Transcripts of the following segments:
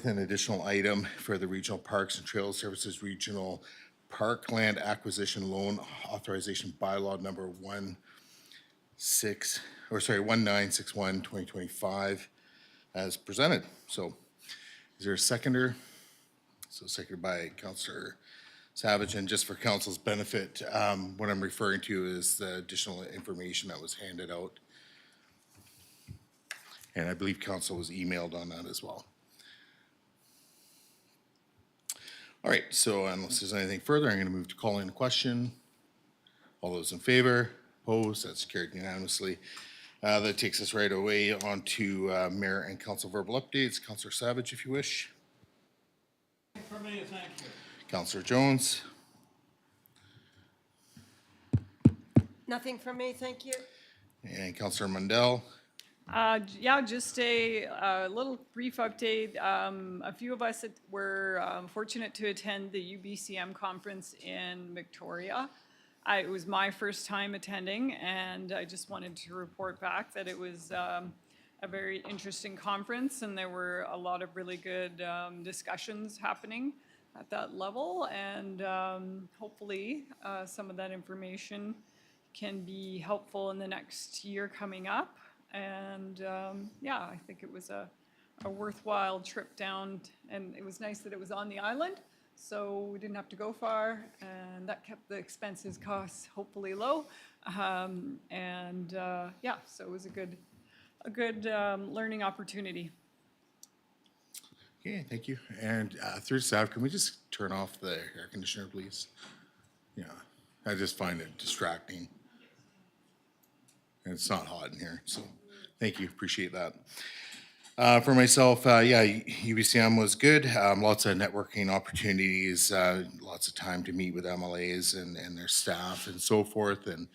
with an additional item for the Regional Parks and Trail Services Regional Parkland Acquisition Loan Authorization Bylaw number 1961, 2025 as presented. So is there a seconder? So seconded by Councillor Savage. And just for council's benefit, what I'm referring to is the additional information that was handed out. And I believe council was emailed on that as well. All right, so unless there's anything further, I'm going to move to calling the question. All those in favor? Opposed? That's carried unanimously. That takes us right away on to Mayor and Council verbal updates. Councillor Savage, if you wish. For me, thank you. Councillor Jones. Nothing from me, thank you. And Councillor Mundell. Yeah, just a little brief update. A few of us were fortunate to attend the UBCM conference in Victoria. It was my first time attending, and I just wanted to report back that it was a very interesting conference, and there were a lot of really good discussions happening at that level, and hopefully some of that information can be helpful in the next year coming up. And yeah, I think it was a worthwhile trip down, and it was nice that it was on the island, so we didn't have to go far, and that kept the expenses costs hopefully low. Yeah, so it was a good learning opportunity. Okay, thank you. And through staff, can we just turn off the air conditioner, please? Yeah, I just find it distracting. And it's not hot in here, so thank you, appreciate that. For myself, yeah, UBCM was good. Lots of networking opportunities, lots of time to meet with MLAs and their staff and so forth. And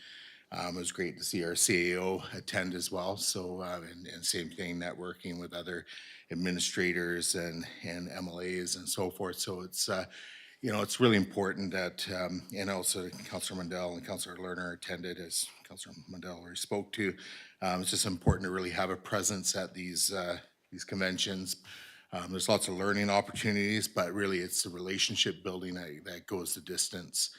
it was great to see our CAO attend as well. So, and same thing, networking with other administrators and MLAs and so forth. So it's, you know, it's really important that, and also Councillor Mundell and Councillor Lerner attended, as Councillor Mundell already spoke to. It's just important to really have a presence at these conventions. There's lots of learning opportunities, but really it's the relationship building that goes the distance,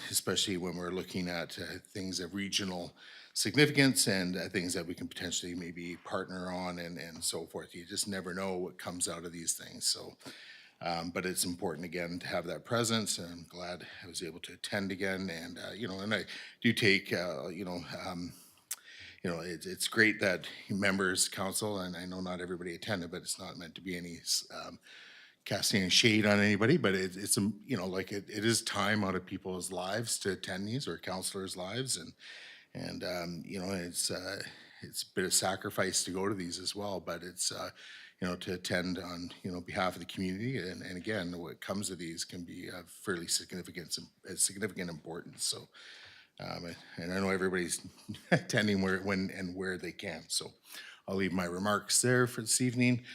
especially when we're looking at things of regional significance and things that we can potentially maybe partner on and so forth. You just never know what comes out of these things. So. But it's important again to have that presence, and I'm glad I was able to attend again. And you know, and I do take it's great that members, council, and I know not everybody attended, but it's not meant to be any casting any shade on anybody. But it's you know, like it is time out of people's lives to attend these, or councilors' lives, and you know, it's a bit of sacrifice to go to these as well. But it's you know, to attend on, you know, behalf of the community. And again, what comes of these can be of fairly significant importance. So, and I know everybody's attending when and where they can. So I'll leave my remarks there for this evening.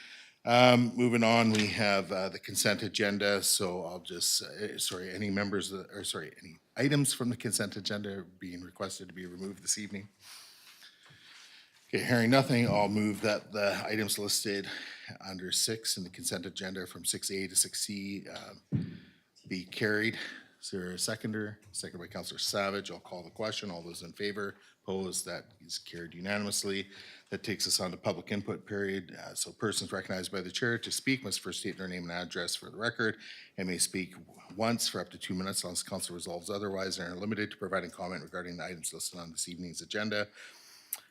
Moving on, we have the consent agenda. So I'll just, any members, any items from the consent agenda are being requested to be removed this evening. Okay, hearing nothing, I'll move that the items listed under 6 in the consent agenda from 6A to 6C be carried. Is there a seconder? Second by Councillor Savage. I'll call the question. All those in favor? Opposed? That is carried unanimously. That takes us on to public input period. So persons recognized by the chair to speak must first state their name and address for the record and may speak once for up to 2 minutes unless council resolves otherwise, and are limited to providing comment regarding the items listed on this evening's agenda.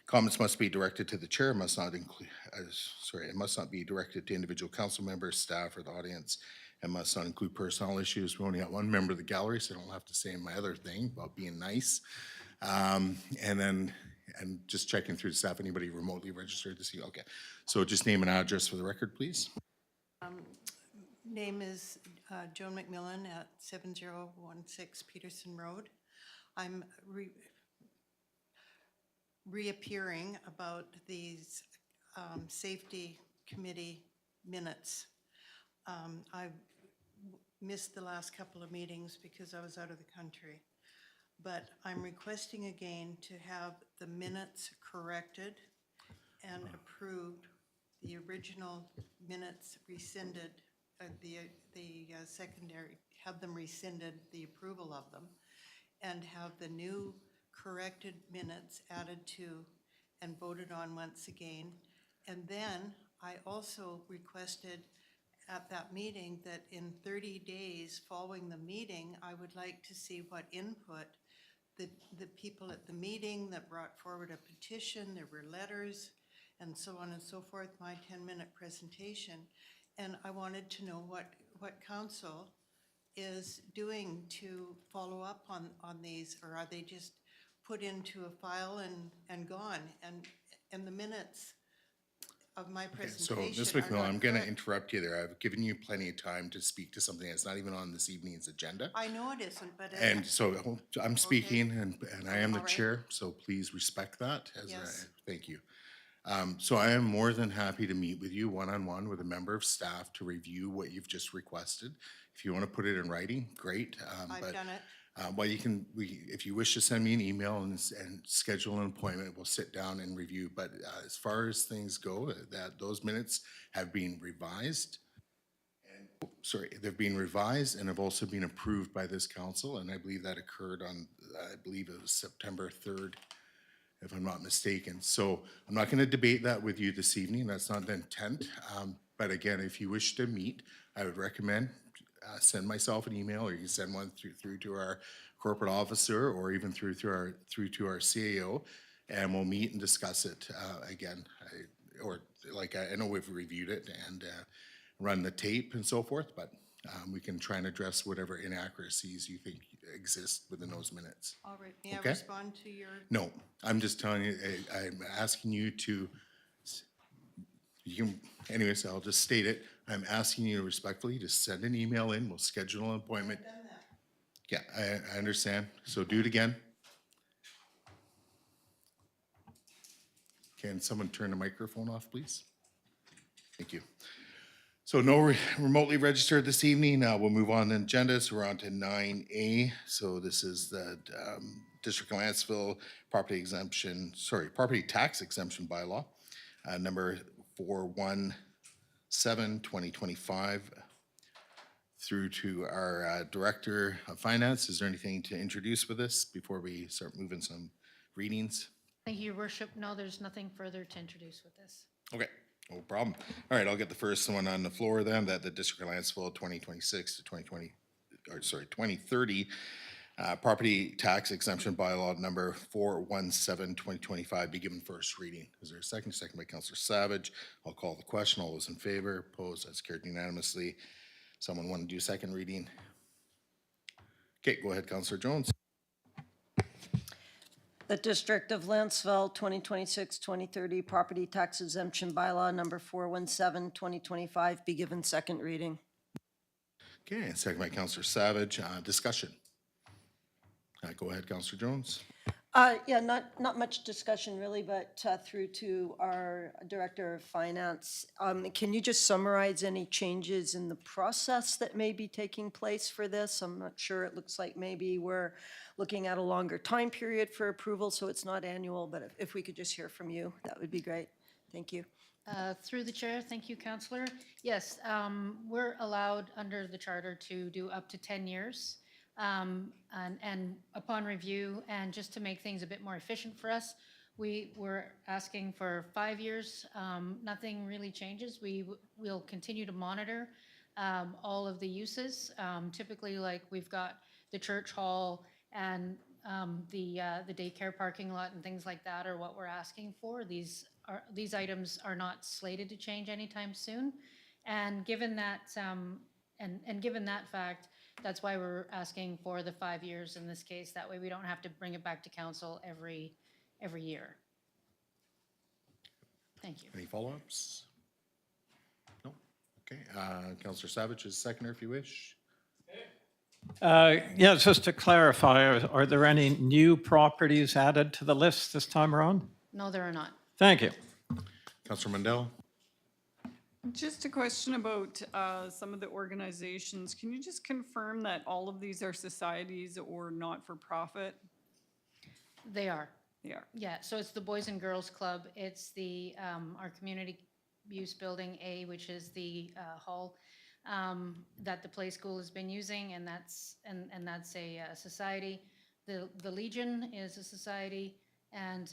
Comments must be directed to the chair, must not include, it must not be directed to individual council members, staff, or the audience, and must not include personal issues. We only got one member of the gallery, so I don't have to say my other thing about being nice. And just checking through the staff, anybody remotely registered to see? Okay, so just name and address for the record, please. Name is Joan McMillan at 7016 Peterson Road. I'm reappearing about these safety committee minutes. I missed the last couple of meetings because I was out of the country, but I'm requesting again to have the minutes corrected and approved the original minutes rescinded, the secondary, have them rescinded, the approval of them, and have the new corrected minutes added to and voted on once again. And then I also requested at that meeting that in 30 days following the meeting, I would like to see what input the people at the meeting that brought forward a petition, there were letters, and so on and so forth, my 10-minute presentation. And I wanted to know what council is doing to follow up on these, or are they just put into a file and gone? And the minutes of my So, presentation Ms. are McMillan, not I'm going to correct. interrupt you there. I've given you plenty of time to speak to something that's not even on this evening's agenda. I know it isn't, but. And so I'm speaking and I am the All right. chair, so please respect that. Yes. Thank you. So I am more than happy to meet with you one-on-one with a member of staff to review what you've just requested. If you want to put it in writing, great. I've but, done it. Well, if you wish to send me an email and schedule an appointment, we'll sit down and review. But as far as things go, those minutes have been revised. They've been revised and have also been approved by this council, and I believe that occurred on, I believe it was September 3rd, if I'm not mistaken. So I'm not going to debate that with you this evening. That's not the intent. But again, if you wish to meet, I would recommend send myself an email, or you can send one through to our corporate officer, or even through to our CAO, and we'll meet and discuss it again. I know we've reviewed it and run the tape and so forth, but we can try and address whatever inaccuracies you think exist within those minutes. All right, may I Okay. respond to your? No, I'm just telling you, I'm asking you to, anyways, I'll just state it. I'm asking you respectfully to send an email in. We'll schedule an appointment. Done that. Yeah, I understand. So do it again. Can someone turn the microphone off, please? Thank you. So no remotely registered this evening. We'll move on to the agenda. So we're on to 9A. So this is the District of Lantzville property tax exemption bylaw, number 417/2025. Through to our Director of Finance. Is there anything to introduce with this before we start moving some readings? Thank you, Your Worship. No, there's nothing further to introduce with this. Okay, no problem. All right, I'll get the first one on the floor then, that the District of Lantzville 2026 to 2030 property tax exemption bylaw number 417/2025 be given first reading. Is there a second? Second by Councillor Savage. I'll call the question. All those in favor? Opposed? That's carried unanimously. Someone want to do second reading? Okay, go ahead, Councillor Jones. The District of Lantzville 2026-2030 Property Tax Exemption Bylaw Number 417/2025 be given second reading. Okay, and second by Councillor Savage. Discussion. Go ahead, Councillor Jones. Yeah, not much discussion really, but through to our Director of Finance. Can you just summarize any changes in the process that may be taking place for this? I'm not sure. It looks like maybe we're looking at a longer time period for approval, so it's not annual, but if we could just hear from you, that would be great. Thank you. Through the chair, thank you, Councillor. Yes, we're allowed under the charter to do up to 10 years. And upon review, and just to make things a bit more efficient for us, we were asking for 5 years. Nothing really changes. We'll continue to monitor all of the uses. Typically, like we've got the church hall and the daycare parking lot and things like that are what we're asking for. These items are not slated to change anytime soon. And given that given that fact, that's why we're asking for the 5 years in this case. That way we don't have to bring it back to council every year. Thank you. Any follow-ups? No? Okay, Councillor Savage is seconder if you wish. Yeah, just to clarify, are there any new properties added to the list this time around? No, there are not. Thank you. Councillor Mandel. Just a question about some of the organizations. Can you just confirm that all of these are societies or not-for-profit? They are. They are. Yeah, so it's the Boys and Girls Club, it's the our community use building A, which is the hall that the Play School has been using, and that's a society. The Legion is a society, and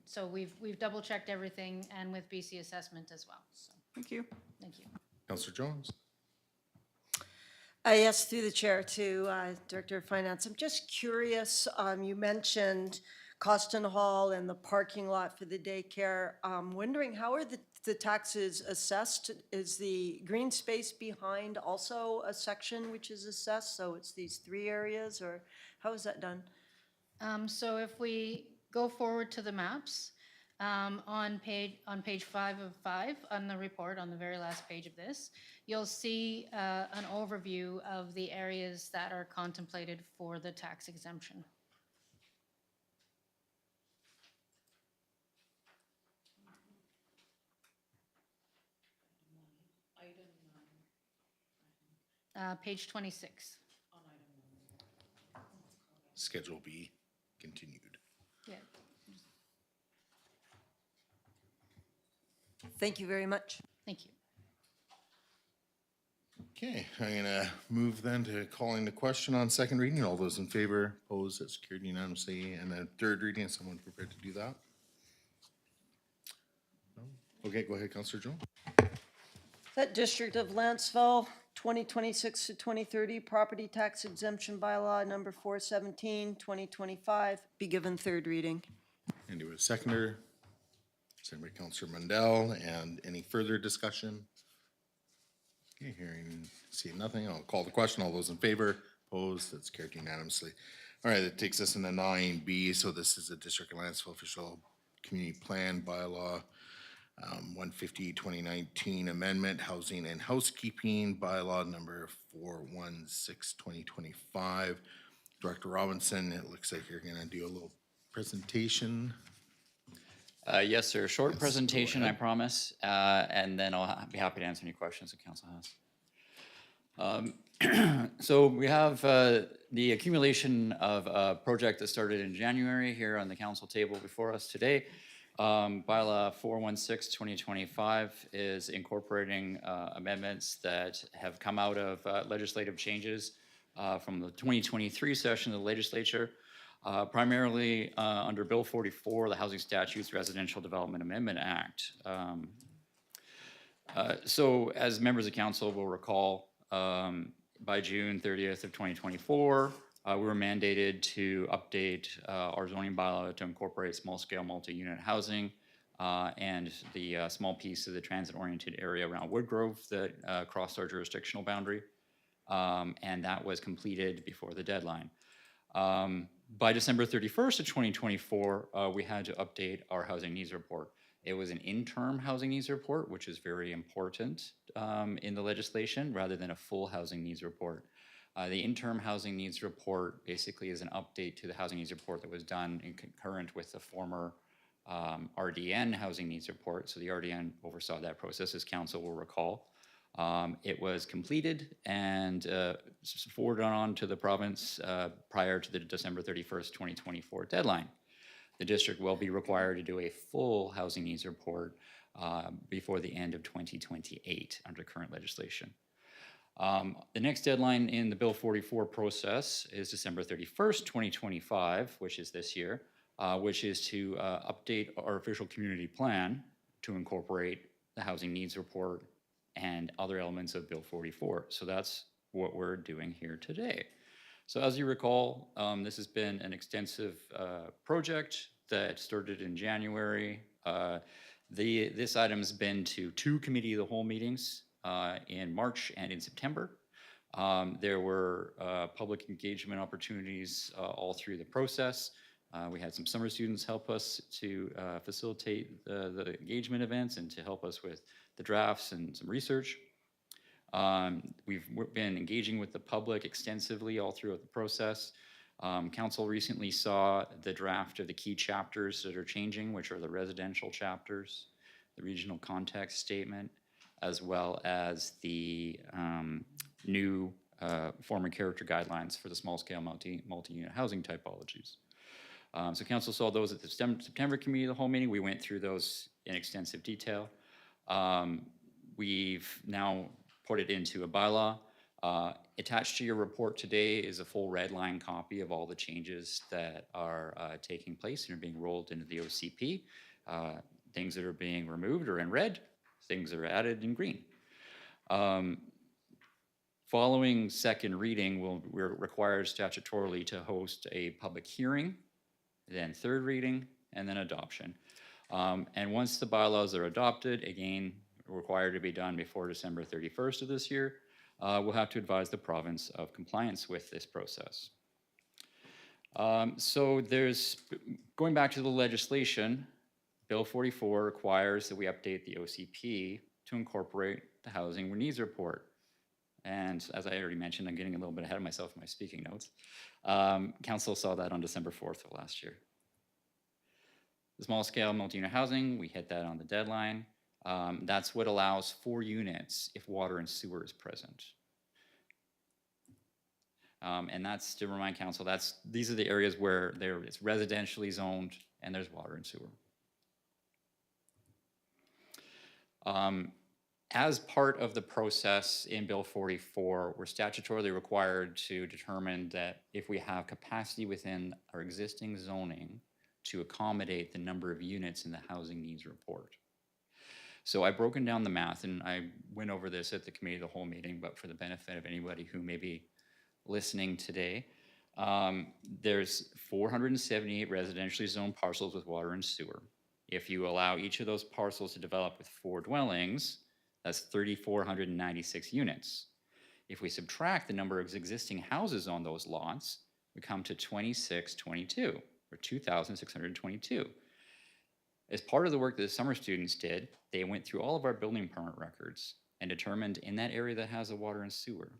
so we've double checked everything, and with BC Assessment as well. So Thank you. thank you. Councillor Jones. Yes, through the chair to Director of Finance. I'm just curious, you mentioned Coston Hall and the parking lot for the daycare. Wondering, how are the taxes assessed? Is the green space behind also a section which is assessed? So it's these 3 areas, or how is that done? So if we go forward to the maps, on page 5 of 5 on the report, on the very last page of this, you'll see an overview of the areas that are contemplated for the tax exemption. Page 26. Schedule B continued. Yeah. Thank you very much. Thank you. Okay, I'm gonna move then to calling the question on second reading. All those in favor, opposed, that's carried unanimously. And then third reading, is someone prepared to do that? No? Okay, go ahead, Councillor Jones. That District of Lantzville, 2026 to 2030, property tax exemption bylaw number 417, 2025, be given third reading. And do a seconder. Second by Councillor Mundell. And any further discussion? Okay, hearing, seeing nothing, I'll call the question. All those in favor, opposed, that's carried unanimously. All right, that takes us into 9B. So this is the District of Lantzville Official Community Plan Bylaw 150, 2019 Amendment, Housing and Housekeeping Bylaw number 416, 2025. Director Robinson, it looks like you're gonna do a little presentation. Yes, sir. Short presentation, I promise, and then I'll be happy to answer any questions the council has. So we have the accumulation of a project that started in January here on the council table before us today. Bylaw 416, 2025 is incorporating amendments that have come out of legislative changes from the 2023 session of the legislature. Primarily under Bill 44, the Housing Statutes Residential Development Amendment Act. So as members of council will recall, by June 30th of 2024, we were mandated to update our zoning bylaw to incorporate small-scale multi-unit housing and the small piece of the transit-oriented area around Woodgrove that crossed our jurisdictional boundary. And that was completed before the deadline. By December 31st of 2024, we had to update our housing needs report. It was an interim housing needs report, which is very important in the legislation, rather than a full housing needs report. The interim housing needs report basically is an update to the housing needs report that was done in concurrent with the former RDN housing needs report. So the RDN oversaw that process, as council will recall. It was completed and forwarded on to the province prior to the December 31st, 2024 deadline. The district will be required to do a full housing needs report before the end of 2028 under current legislation. The next deadline in the Bill 44 process is December 31st, 2025, which is this year, which is to update our official community plan to incorporate the housing needs report and other elements of Bill 44. So that's what we're doing here today. So as you recall, this has been an extensive project that started in January. This item's been to 2 committee of the whole meetings in March and in September. There were public engagement opportunities all through the process. We had some summer students help us to facilitate the engagement events and to help us with the drafts and some research. We've been engaging with the public extensively all throughout the process. Council recently saw the draft of the key chapters that are changing, which are the residential chapters, the regional context statement, as well as the new form and character guidelines for the small-scale multi-unit housing typologies. So council saw those at the September committee of the whole meeting. We went through those in extensive detail. We've now put it into a bylaw. Attached to your report today is a full red line copy of all the changes that are taking place and are being rolled into the OCP. Things that are being removed are in red, things that are added in green. Following second reading, we're required statutorily to host a public hearing, then third reading, and then adoption. And once the bylaws are adopted, again, required to be done before December 31st of this year, we'll have to advise the province of compliance with this process. So going back to the legislation, Bill 44 requires that we update the OCP to incorporate the Housing Needs Report. And as I already mentioned, I'm getting a little bit ahead of myself in my speaking notes. Council saw that on December 4th of last year. The small scale multi-unit housing, we hit that on the deadline. That's what allows 4 units if water and sewer is present. And that's, to remind council, these are the areas where it's residentially zoned and there's water and sewer. As part of the process in Bill 44, we're statutorily required to determine that if we have capacity within our existing zoning to accommodate the number of units in the housing needs report. So I've broken down the math, and I went over this at the committee of the whole meeting, but for the benefit of anybody who may be listening today, there's 478 residentially zoned parcels with water and sewer. If you allow each of those parcels to develop with 4 dwellings, that's 3,496 units. If we subtract the number of existing houses on those lots, we come to 2622, or 2,622. As part of the work that the summer students did, they went through all of our building permit records and determined in that area that has a water and sewer,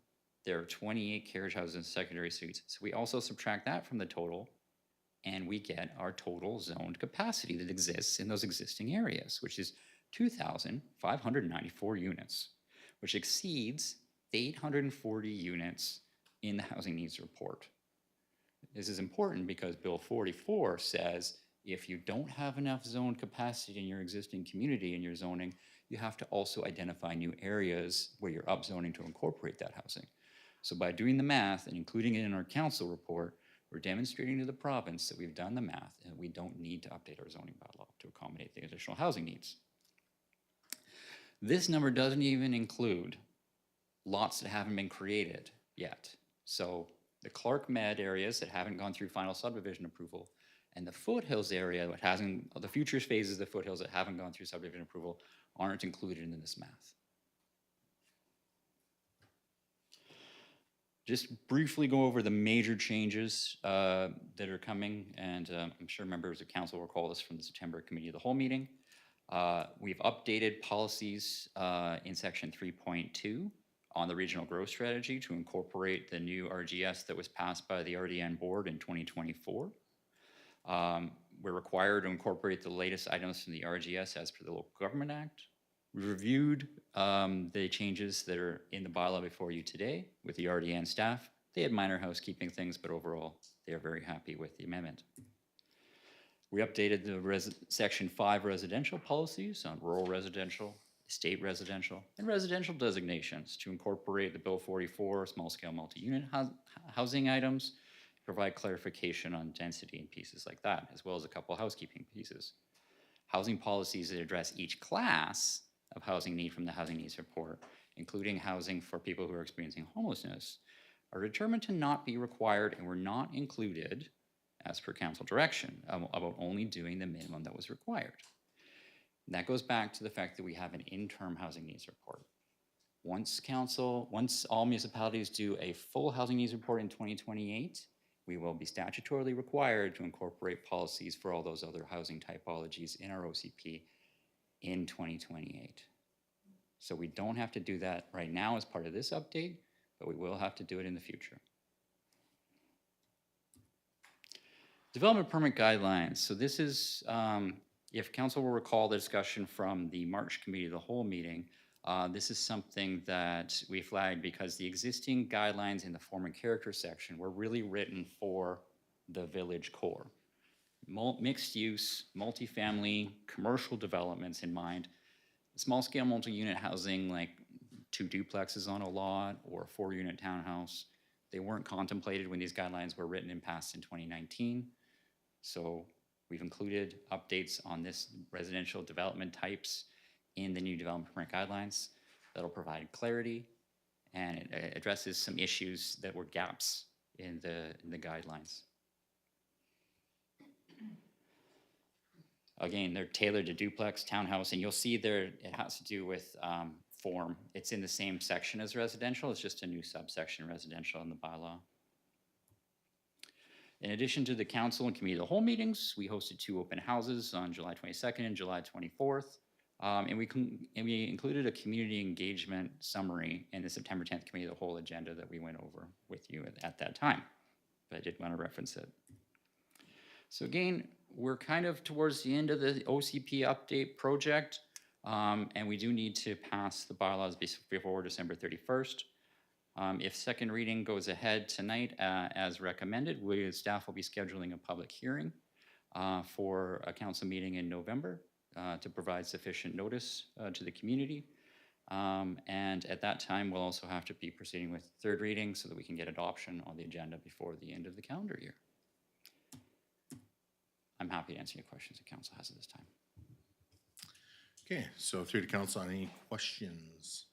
there are 28 carriage houses and secondary suites. So we also subtract that from the total, and we get our total zoned capacity that exists in those existing areas, which is 2,594 units, which exceeds the 840 units in the Housing Needs Report. This is important because Bill 44 says if you don't have enough zoned capacity in your existing community in your zoning, you have to also identify new areas where you're upzoning to incorporate that housing. So by doing the math and including it in our council report, we're demonstrating to the province that we've done the math and we don't need to update our zoning bylaw to accommodate the additional housing needs. This number doesn't even include lots that haven't been created yet. So the Clark Med areas that haven't gone through final subdivision approval and the foothills area that hasn't, the future phases of the foothills that haven't gone through subdivision approval aren't included in this math. Just briefly go over the major changes that are coming, and I'm sure members of council will recall this from the September Committee of the Whole meeting. We've updated policies in section 3.2 on the regional growth strategy to incorporate the new RGS that was passed by the RDN board in 2024. We're required to incorporate the latest items from the RGS as per the Local Government Act. We reviewed the changes that are in the bylaw before you today with the RDN staff. They had minor housekeeping things, but overall, they are very happy with the amendment. We updated the Section 5 residential policies on rural residential, estate residential, and residential designations to incorporate the Bill 44 small-scale multi-unit housing items, provide clarification on density and pieces like that, as well as a couple housekeeping pieces. Housing policies that address each class of housing need from the Housing Needs Report, including housing for people who are experiencing homelessness, are determined to not be required and were not included as per council direction about only doing the minimum that was required. And that goes back to the fact that we have an interim housing needs report. Once all municipalities do a full housing needs report in 2028, we will be statutorily required to incorporate policies for all those other housing typologies in our OCP in 2028. So we don't have to do that right now as part of this update, but we will have to do it in the future. Development permit guidelines. So this is, if council will recall the discussion from the March Committee of the Whole meeting, this is something that we flagged because the existing guidelines in the form and character section were really written for the village core. Mixed use, multifamily, commercial developments in mind. Small-scale multi-unit housing, like 2 duplexes on a lot or a 4-unit townhouse, they weren't contemplated when these guidelines were written and passed in 2019. So we've included updates on this residential development types in the new development permit guidelines. That'll provide clarity, and it addresses some issues that were gaps in the guidelines. Again, they're tailored to duplex, townhouse, and you'll see there it has to do with form. It's in the same section as residential. It's just a new subsection, residential, in the bylaw. In addition to the council and committee of the whole meetings, we hosted 2 open houses on July 22nd and July 24th. And we included a community engagement summary in the September 10th committee of the whole agenda that we went over with you at that time. But I did want to reference it. So again, we're kind of towards the end of the OCP update project, and we do need to pass the bylaws before December 31st. If second reading goes ahead tonight as recommended, staff will be scheduling a public hearing for a council meeting in November to provide sufficient notice to the community. And at that time, we'll also have to be proceeding with third reading so that we can get adoption on the agenda before the end of the calendar year. I'm happy to answer any questions the council has at this time. Okay, so through to council, any questions?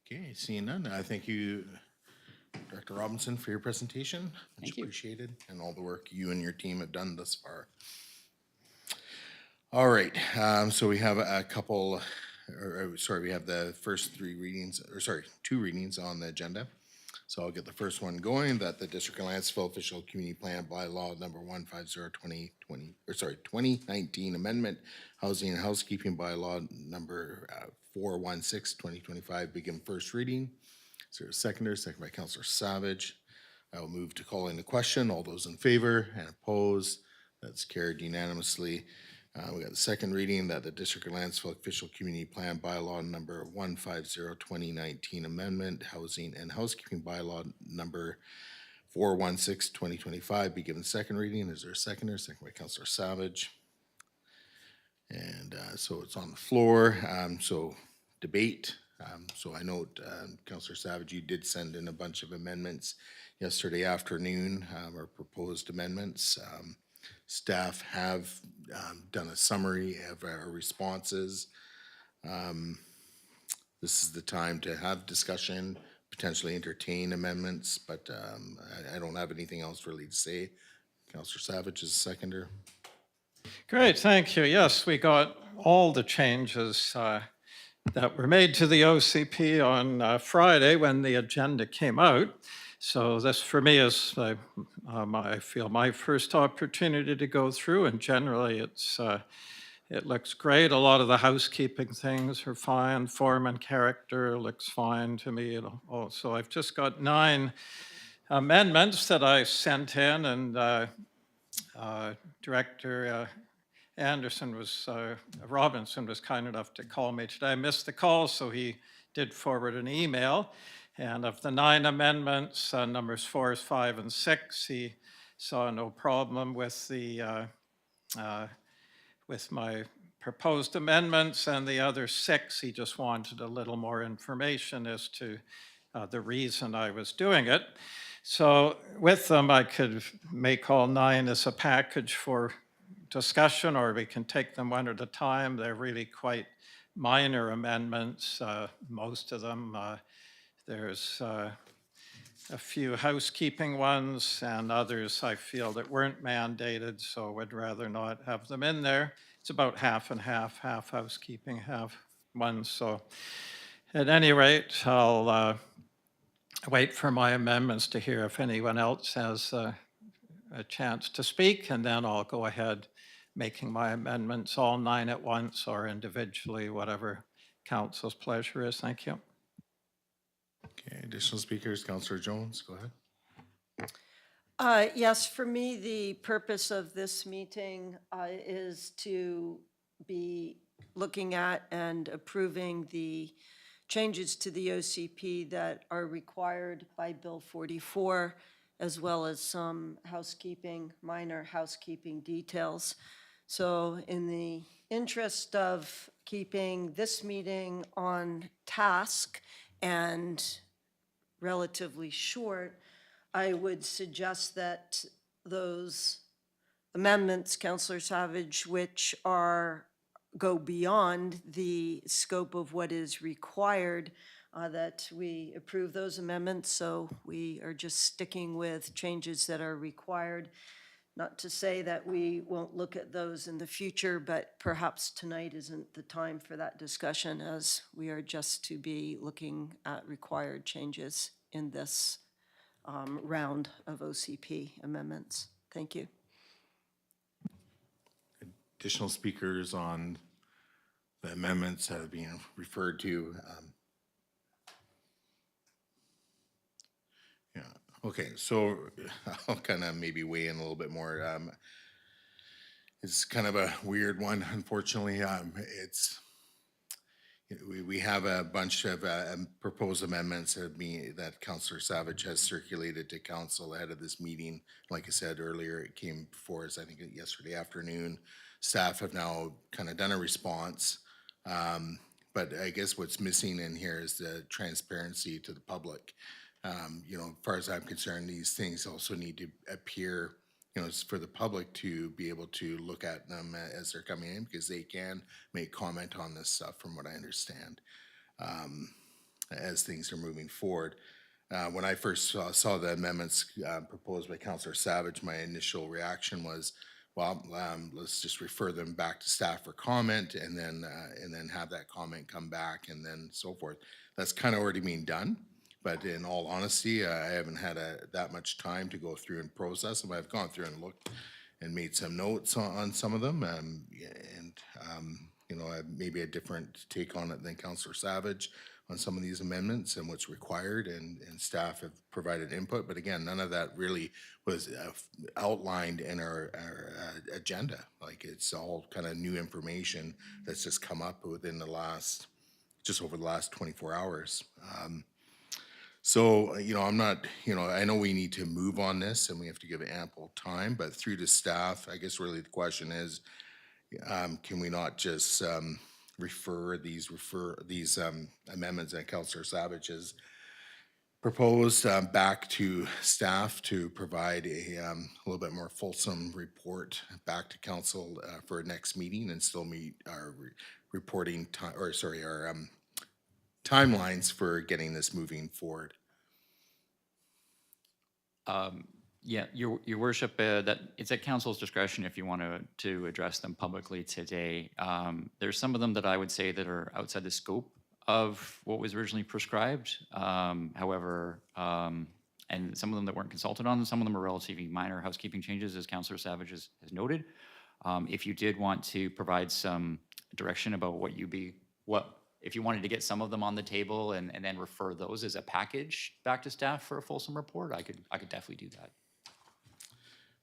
Okay, seeing none, I thank you, Director Robinson, for your presentation. Much Thank you. appreciated, and all the work you and your team have done thus far. All right, so we have a couple, we have the first 2 readings on the agenda. So I'll get the first one going, that the District of Lantzville Official Community Plan Bylaw number 2019 Amendment, Housing and Housekeeping Bylaw number 416/2025 begin first reading. Is there a seconder? Second by Councillor Savage. I will move to call in the question. All those in favor and opposed, that's carried unanimously. We got the second reading, that the District of Lantzville Official Community Plan Bylaw number 150/2019 Amendment, Housing and Housekeeping Bylaw number 416/2025 be given second reading. Is there a seconder? Second by Councillor Savage. And so it's on the floor. So debate. So I note, Councillor Savage, you did send in a bunch of amendments yesterday afternoon, or proposed amendments. Staff have done a summary of our responses. This is the time to have discussion, potentially entertain amendments, but I don't have anything else really to say. Councillor Savage is a seconder. Great, thank you. Yes, we got all the changes that were made to the OCP on Friday when the agenda came out. So this, for me, is, I feel, my first opportunity to go through, and generally it looks great. A lot of the housekeeping things are fine. Form and character looks fine to me. So I've just got 9 amendments that I sent in, and Director Robinson was kind enough to call me today. I missed the call, so he did forward an email. And of the 9 amendments, numbers 4, 5, and 6, he saw no problem with with my proposed amendments, and the other 6, he just wanted a little more information as to the reason I was doing it. So with them, I could make all 9 as a package for discussion, or we can take them one at a time. They're really quite minor amendments, most of them. There's a few housekeeping ones, and others I feel that weren't mandated, so would rather not have them in there. It's about half and half housekeeping, half ones. So at any rate, I'll wait for my amendments to hear if anyone else has a chance to speak, and then I'll go ahead making my amendments, all 9 at once or individually, whatever council's pleasure is. Thank you. Okay, additional speakers, Councillor Jones, go ahead. Yes, for me, the purpose of this meeting is to be looking at and approving the changes to the OCP that are required by Bill 44, as well as some minor housekeeping details. So in the interest of keeping this meeting on task and relatively short, I would suggest that those amendments, Counselor Savage, which go beyond the scope of what is required, that we approve those amendments. So we are just sticking with changes that are required. Not to say that we won't look at those in the future, but perhaps tonight isn't the time for that discussion, as we are just to be looking at required changes in this round of OCP amendments. Thank you. Additional speakers on the amendments that are being referred to. Yeah, okay, so I'll kind of maybe weigh in a little bit more. It's kind of a weird one, unfortunately. We have a bunch of proposed amendments that Councillor Savage has circulated to council ahead of this meeting. Like I said earlier, it came before us, I think, yesterday afternoon. Staff have now kind of done a response. But I guess what's missing in here is the transparency to the public. You know, as far as I'm concerned, these things also need to appear, you know, it's for the public to be able to look at them as they're coming in, because they can make comment on this stuff, from what I understand, as things are moving forward. When I first saw the amendments proposed by Councillor Savage, my initial reaction was, well, let's just refer them back to staff for comment, and then have that comment come back, and then so forth. That's kind of already being done. But in all honesty, I haven't had that much time to go through and process them. I've gone through and looked and made some notes on some of them, you know, maybe a different take on it than Councillor Savage on some of these amendments and what's required, and staff have provided input. But again, none of that really was outlined in our agenda. Like, it's all kind of new information that's just come up within just over the last 24 hours. So, you know, I'm not, you know, I know we need to move on this and we have to give it ample time, but through to staff, I guess really the question is, can we not just refer these amendments that Councillor Savage has proposed back to staff to provide a little bit more fulsome report back to council for next meeting, and still meet our reporting time, or sorry, our timelines for getting this moving forward? Yeah, your worship, that it's at council's discretion if you want to address them publicly today. There's some of them that I would say that are outside the scope of what was originally prescribed. However, and some of them that weren't consulted on, some of them are relatively minor housekeeping changes, as Councillor Savage has noted. If you did want to provide some direction about if you wanted to get some of them on the table and then refer those as a package back to staff for a fulsome report, I could definitely do that.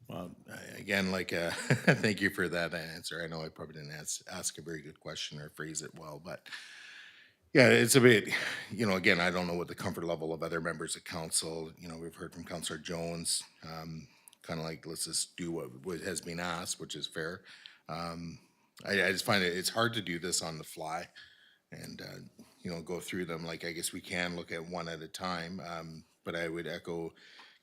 Well, again, like, thank you for that answer. I know I probably didn't ask a very good question or phrase it well, but yeah, it's a bit, you know, again, I don't know what the comfort level of other members of council, you know, we've heard from Councillor Jones, kind of like, let's just do what has been asked, which is fair. I just find it's hard to do this on the fly and, you know, go through them. Like, I guess we can look at one at a time, but I would echo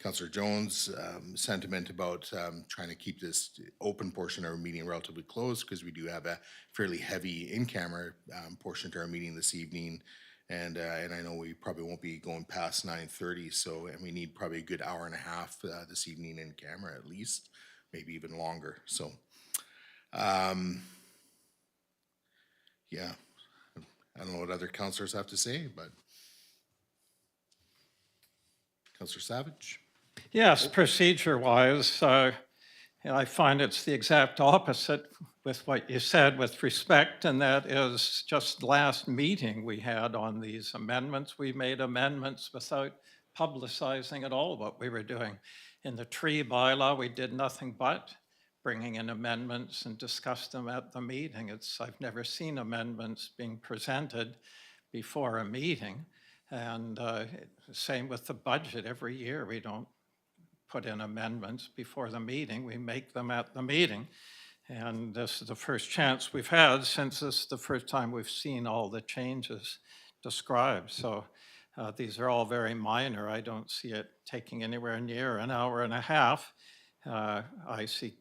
Councillor Jones' sentiment about trying to keep this open portion of our meeting relatively close, because we do have a fairly heavy in-camera portion to our meeting this evening. And I know we probably won't be going past 9:30, so, and we need probably a good hour and a half this evening in camera at least, maybe even longer. So, yeah, I don't know what other councillors have to say, but Councillor Savage? Yes, procedure-wise, I find it's the exact opposite with what you said with respect, and that is just last meeting we had on these amendments. We made amendments without publicizing at all what we were doing. In the tree bylaw, we did nothing but bringing in amendments and discuss them at the meeting. I've never seen amendments being presented before a meeting. And same with the budget. Every year, we don't put in amendments before the meeting. We make them at the meeting. And this is the first chance we've had since this is the first time we've seen all the changes described. So these are all very minor. I don't see it taking anywhere near an hour and a half. I see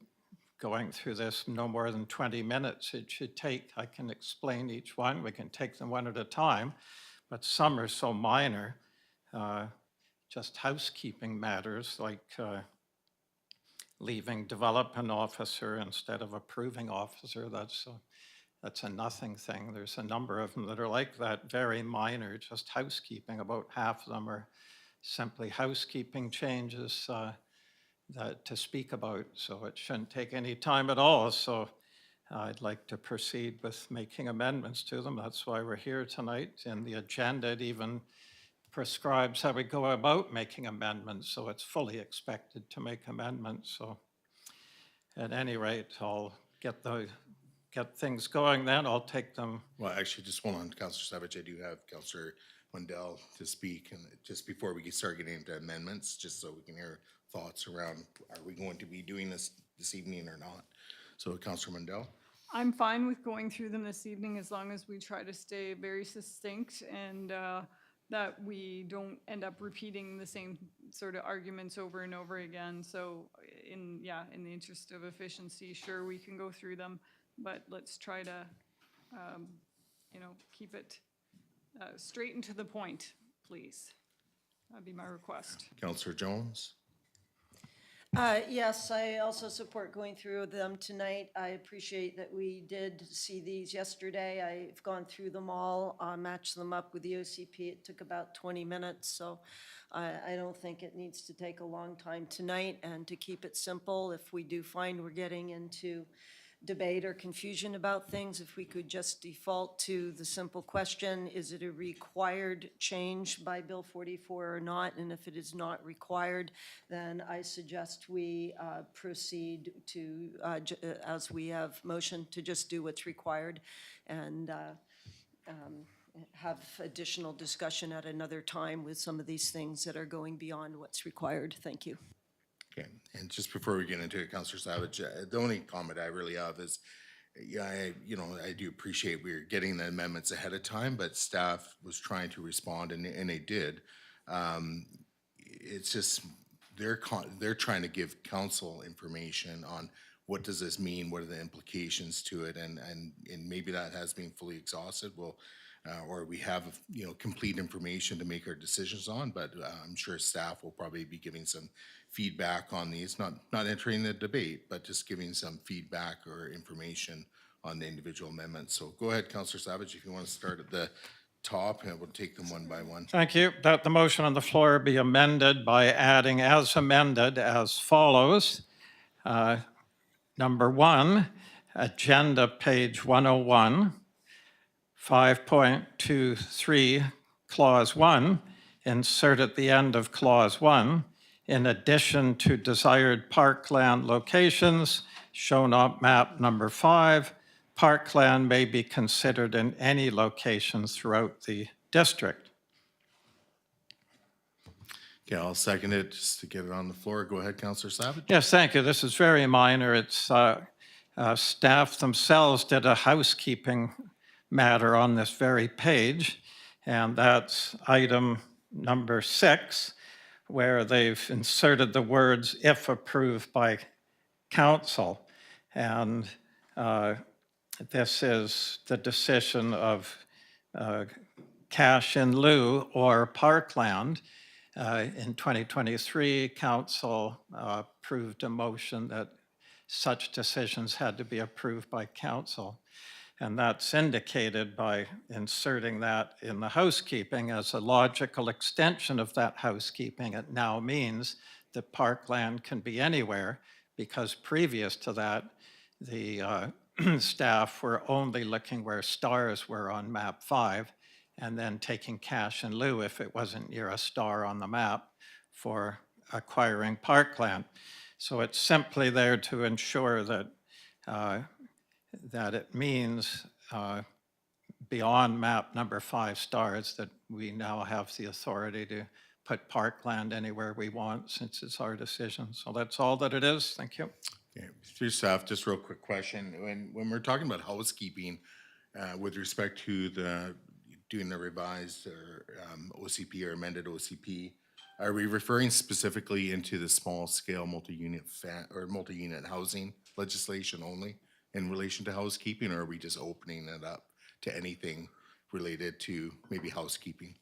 going through this no more than 20 minutes it should take. I can explain each one. We can take them one at a time, but some are so minor, just housekeeping matters like leaving development officer instead of approving officer. That's a nothing thing. There's a number of them that are like that, very minor, just housekeeping. About half of them are simply housekeeping changes that to speak about, so it shouldn't take any time at all. So I'd like to proceed with making amendments to them. That's why we're here tonight. In the agenda, it even prescribes how we go about making amendments, so it's fully expected to make amendments. So at any rate, I'll get things going then. I'll take them. Well, actually, just hold on, Councillor Savage. I do have Councillor Wendell to speak, and just before we start getting into amendments, just so we can hear thoughts around, are we going to be doing this evening or not? So, Councillor Wendell. I'm fine with going through them this evening as long as we try to stay very succinct and that we don't end up repeating the same sort of arguments over and over again. So in the interest of efficiency, sure, we can go through them, but let's try to, keep it straight and to the point, please. That'd be my request. Councillor Jones. Yes, I also support going through them tonight. I appreciate that we did see these yesterday. I've gone through them all, matched them up with the OCP. It took about 20 minutes, so I don't think it needs to take a long time tonight. And to keep it simple, if we do find we're getting into debate or confusion about things, if we could just default to the simple question, is it a required change by Bill 44 or not? And if it is not required, then I suggest we proceed to, as we have motioned, to just do what's required and have additional discussion at another time with some of these things that are going beyond what's required. Thank you. Okay, and just before we get into it, Councillor Savage, the only comment I really have is, I do appreciate we're getting the amendments ahead of time, but staff was trying to respond and they did. It's just, they're trying to give council information on what does this mean, what are the implications to it, and maybe that has been fully exhausted. Or we have, complete information to make our decisions on, but I'm sure staff will probably be giving some feedback on these, not entering the debate, but just giving some feedback or information on the individual amendments. So go ahead, Councillor Savage, if you want to start at the top, and we'll take them one by one. Thank you. That the motion on the floor be amended by adding as amended as follows. Number 1, agenda page 101, 5.23, clause 1, insert at the end of clause 1, in addition to desired parkland locations shown on map number 5, parkland may be considered in any locations throughout the district. Okay, I'll second it just to get it on the floor. Go ahead, Councillor Savage. Yes, thank you. This is very minor. It's staff themselves did a housekeeping matter on this very page, and that's item number 6, where they've inserted the words "if approved by council." And this is the decision of cash in lieu or parkland. In 2023, council approved a motion that such decisions had to be approved by council. And that's indicated by inserting that in the housekeeping as a logical extension of that housekeeping. It now means that parkland can be anywhere, because previous to that, the staff were only looking where stars were on map 5 and then taking cash in lieu if it wasn't near a star on the map for acquiring parkland. So it's simply there to ensure that that it means beyond map number 5 stars that we now have the authority to put parkland anywhere we want, since it's our decision. So that's all that it is. Thank you. Okay, through staff, just real quick question. When we're talking about housekeeping, with respect to doing the revised or OCP or amended OCP, are we referring specifically into the small scale multi-unit or multi-unit housing legislation only in relation to housekeeping, or are we just opening it up to anything related to maybe housekeeping?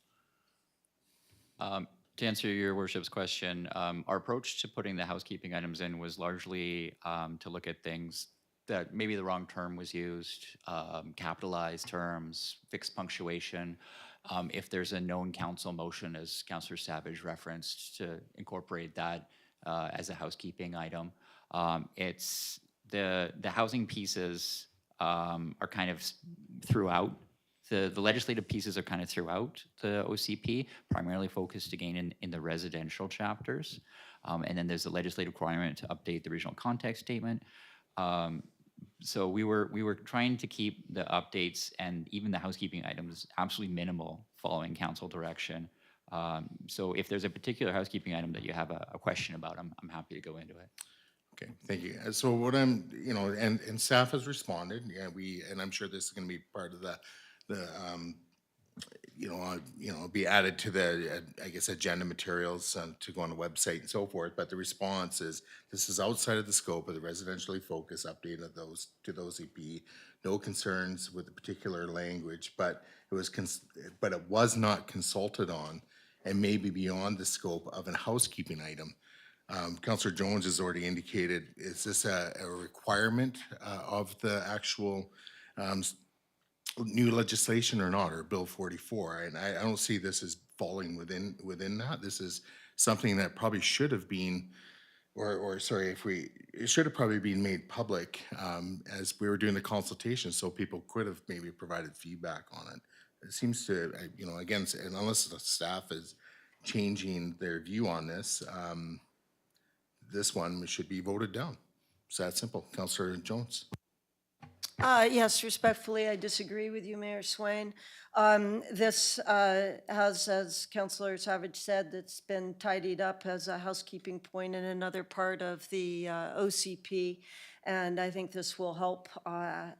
To answer your worship's question, our approach to putting the housekeeping items in was largely to look at things that maybe the wrong term was used, capitalized terms, fixed punctuation. If there's a known council motion, as Councillor Savage referenced, to incorporate that as a housekeeping item. It's the housing pieces are kind of throughout. The legislative pieces are kind of throughout the OCP, primarily focused again in the residential chapters. And then there's the legislative requirement to update the regional context statement. So we were trying to keep the updates and even the housekeeping items absolutely minimal following council direction. So if there's a particular housekeeping item that you have a question about, I'm happy to go into it. Okay, thank you. So what I'm, and staff has responded, yeah, and I'm sure this is gonna be part of the, be added to the, I guess, agenda materials to go on the website and so forth, but the response is, this is outside of the scope of the residentially focused update of those, to those EP, no concerns with the particular language, but it was not consulted on and may be beyond the scope of a housekeeping item. Councillor Jones has already indicated, is this a requirement of the actual new legislation or not, or Bill 44? And I don't see this as falling within that. This is something that probably should have been, or sorry, it should have probably been made public as we were doing the consultation, so people could have maybe provided feedback on it. It seems to, again, and unless the staff is changing their view on this, this one should be voted down. It's that simple. Councillor Jones. Yes, respectfully, I disagree with you, Mayor Swain. This has, as Councillor Savage said, it's been tidied up as a housekeeping point in another part of the OCP, and I think this will help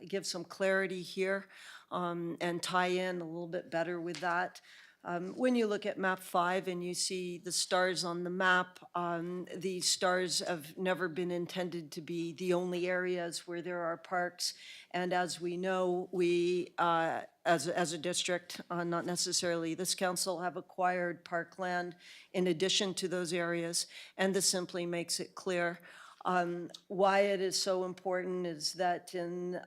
give some clarity here and tie in a little bit better with that. When you look at map 5 and you see the stars on the map, these stars have never been intended to be the only areas where there are parks. And as we know, we, as a district, not necessarily this council, have acquired parkland in addition to those areas. And this simply makes it clear. Why it is so important is that in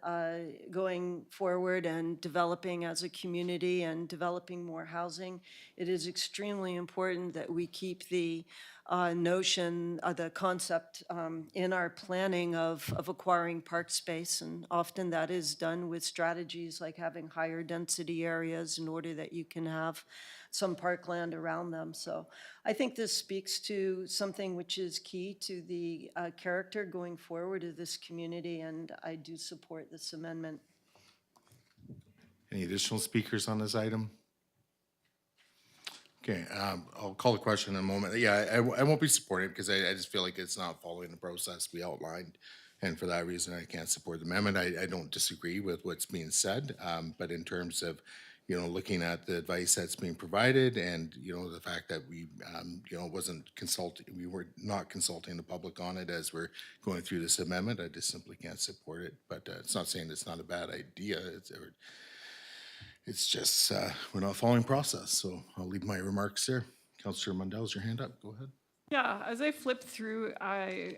going forward and developing as a community and developing more housing, it is extremely important that we keep the notion, the concept in our planning of acquiring park space. And often that is done with strategies like having higher density areas in order that you can have some parkland around them. So I think this speaks to something which is key to the character going forward of this community, and I do support this amendment. Any additional speakers on this item? Okay, I'll call the question in a moment. Yeah, I won't be supporting it because I just feel like it's not following the process we outlined. And for that reason, I can't support the amendment. I don't disagree with what's being said, but in terms of, looking at the advice that's being provided and, the fact that we, we were not consulting the public on it as we're going through this amendment, I just simply can't support it. But it's not saying it's not a bad idea. It's just, we're not following process. So I'll leave my remarks there. Councillor Mundell's your hand up. Go ahead. Yeah, as I flipped through, or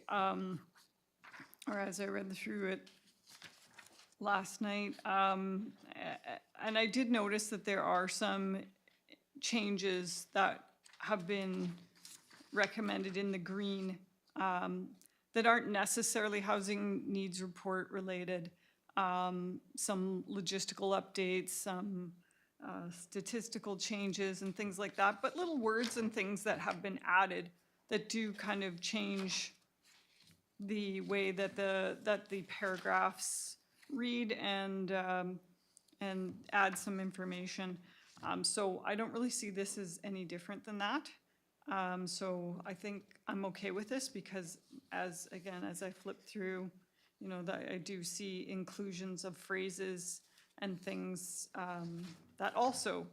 as I read through it last night, and I did notice that there are some changes that have been recommended in the green that aren't necessarily housing needs report related. Some logistical updates, some statistical changes and things like that, but little words and things that have been added that do kind of change the way that the paragraphs read and add some information. So I don't really see this as any different than that. So I think I'm okay with this because as I flip through, you know, that I do see inclusions of phrases and things that also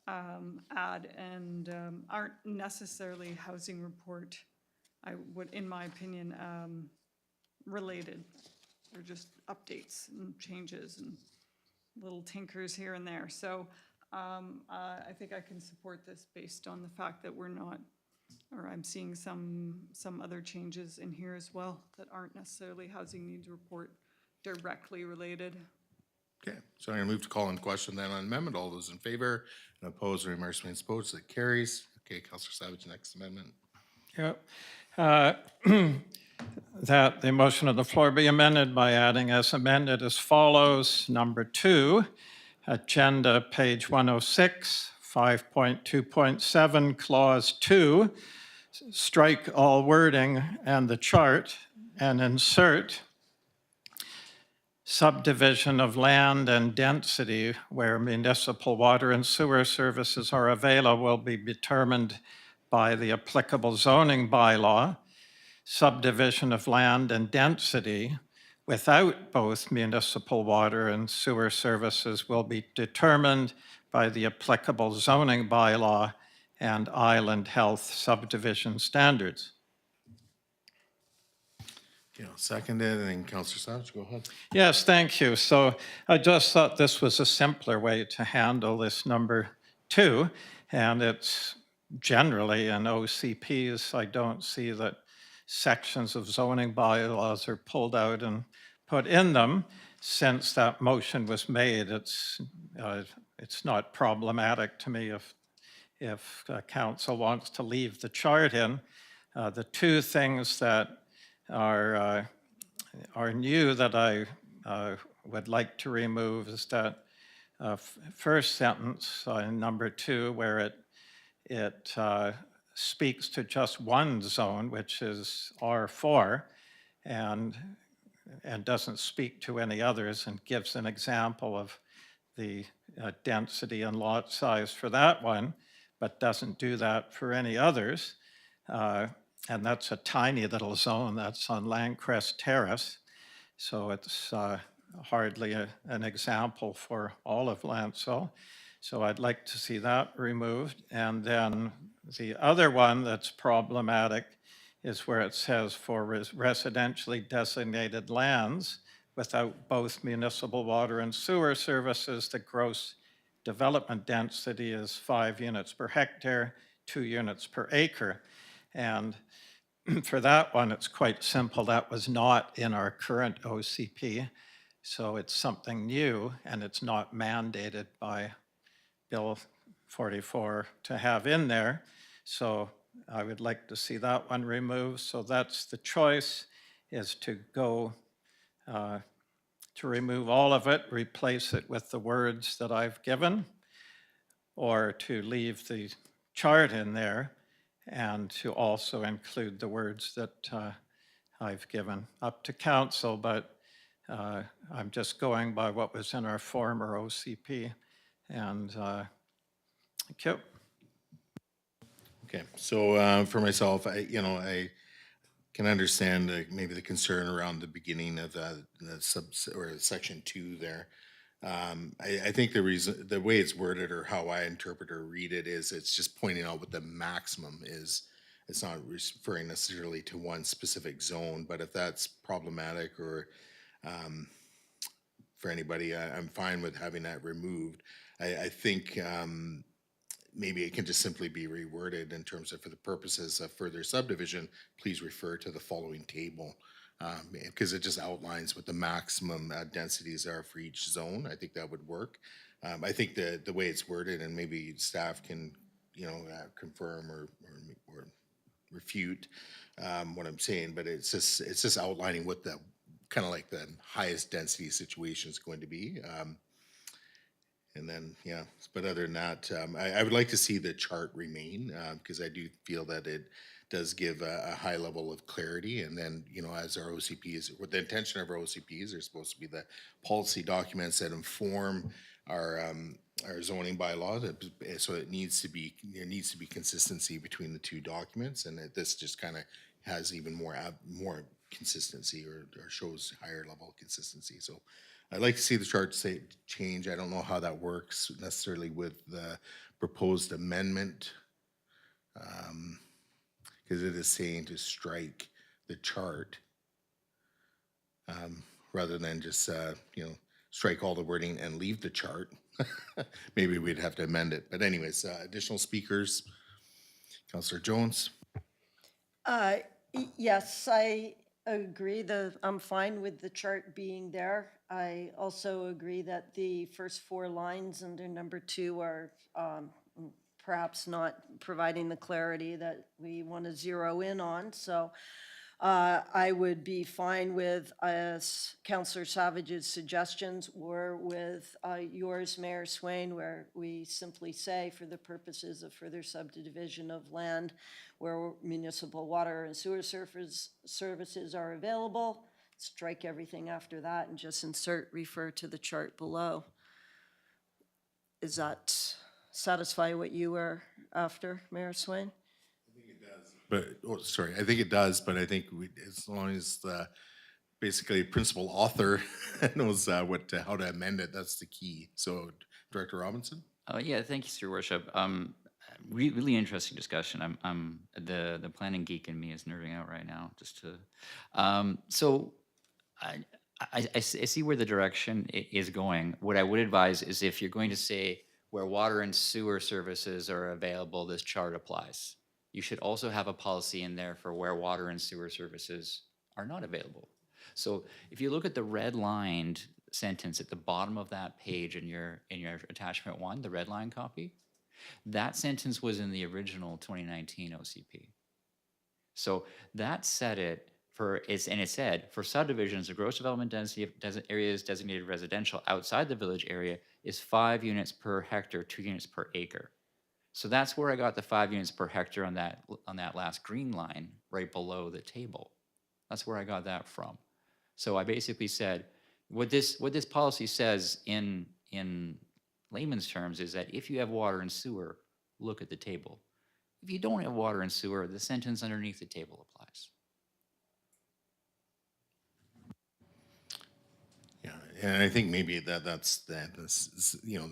add and aren't necessarily housing report, I would, in my opinion, related. They're just updates and changes and little tinkers here and there. So I think I can support this based on the fact that we're not, or I'm seeing some other changes in here as well that aren't necessarily housing needs report directly related. Okay, so I'm gonna move to call in question then on amendment. All those in favor and opposed, remarks remain opposed, that carries. Okay, Councillor Savage, next amendment. Yep. That the motion of the floor be amended by adding as amended as follows. Number 2, agenda page 106, 5.2.7, clause 2, strike all wording and the chart and insert subdivision of land and density where municipal water and sewer services are available will be determined by the applicable zoning bylaw. Subdivision of land and density without both municipal water and sewer services will be determined by the applicable zoning bylaw and island health subdivision standards. Yeah, seconded, and then Councillor Savage, go ahead. Yes, thank you. So I just thought this was a simpler way to handle this number 2, and it's generally in OCPs. I don't see that sections of zoning bylaws are pulled out and put in them. Since that motion was made, it's not problematic to me if council wants to leave the chart in. The 2 things that are new that I would like to remove is that first sentence in number 2, where it speaks to just one zone, which is R4, and doesn't speak to any others, and gives an example of the density and lot size for that one, but doesn't do that for any others. And that's a tiny little zone that's on Landcrest Terrace. So it's hardly an example for all of Lantzville. So I'd like to see that removed. And then the other one that's problematic is where it says for residentially designated lands without both municipal water and sewer services, the gross development density is 5 units per hectare, 2 units per acre. And for that one, it's quite simple. That was not in our current OCP. So it's something new, and it's not mandated by Bill 44 to have in there. So I would like to see that one removed. So that's the choice, is to go to remove all of it, replace it with the words that I've given, or to leave the chart in there and to also include the words that I've given. Up to council, but I'm just going by what was in our former OCP. And thank you. Okay, so for myself, I can understand maybe the concern around the beginning of the section 2 there. I think the way it's worded, or how I interpret or read it, is it's just pointing out what the maximum is. It's not referring necessarily to one specific zone, but if that's problematic or for anybody, I'm fine with having that removed. I think maybe it can just simply be reworded in terms of, for the purposes of further subdivision, please refer to the following table, because it just outlines what the maximum densities are for each zone. I think that would work. I think the way it's worded, and maybe staff can, confirm or refute what I'm saying, but it's just outlining what the kind of like the highest density situation is going to be. And then, yeah, but other than that, I would like to see the chart remain, because I do feel that it does give a high level of clarity. And then, as our OCPs, with the intention of our OCPs, are supposed to be the policy documents that inform our zoning bylaw, so there needs to be consistency between the two documents, and this just kind of has even more consistency or shows higher level consistency. So I'd like to see the chart say change. I don't know how that works necessarily with the proposed amendment, because it is saying to strike the chart rather than just strike all the wording and leave the chart. Maybe we'd have to amend it. But anyways, additional speakers. Councillor Jones. Yes, I agree. I'm fine with the chart being there. I also agree that the first 4 lines under number 2 are perhaps not providing the clarity that we want to zero in on. So I would be fine with Councillor Savage's suggestions or with yours, Mayor Swain, where we simply say, for the purposes of further subdivision of land where municipal water and sewer services are available, strike everything after that and just refer to the chart below. Is that satisfy what you were after, Mayor Swain? But, sorry, I think it does, but I think as long as the basically principal author knows how to amend it, that's the key. So Director Robinson? Yeah, thank you, Your Worship. Really interesting discussion. I'm the planning geek in me is nerding out right now. So I see where the direction is going. What I would advise is if you're going to say where water and sewer services are available, this chart applies. You should also have a policy in there for where water and sewer services are not available. So if you look at the red lined sentence at the bottom of that page in your attachment 1, the red line copy, that sentence was in the original 2019 OCP. So that said it said for subdivisions, the gross development density of areas designated residential outside the village area is 5 units per hectare, 2 units per acre. So that's where I got the 5 units per hectare on that last green line right below the table. That's where I got that from. So I basically said, what this policy says in layman's terms is that if you have water and sewer, look at the table. If you don't have water and sewer, the sentence underneath the table applies. Yeah, and I think maybe that's the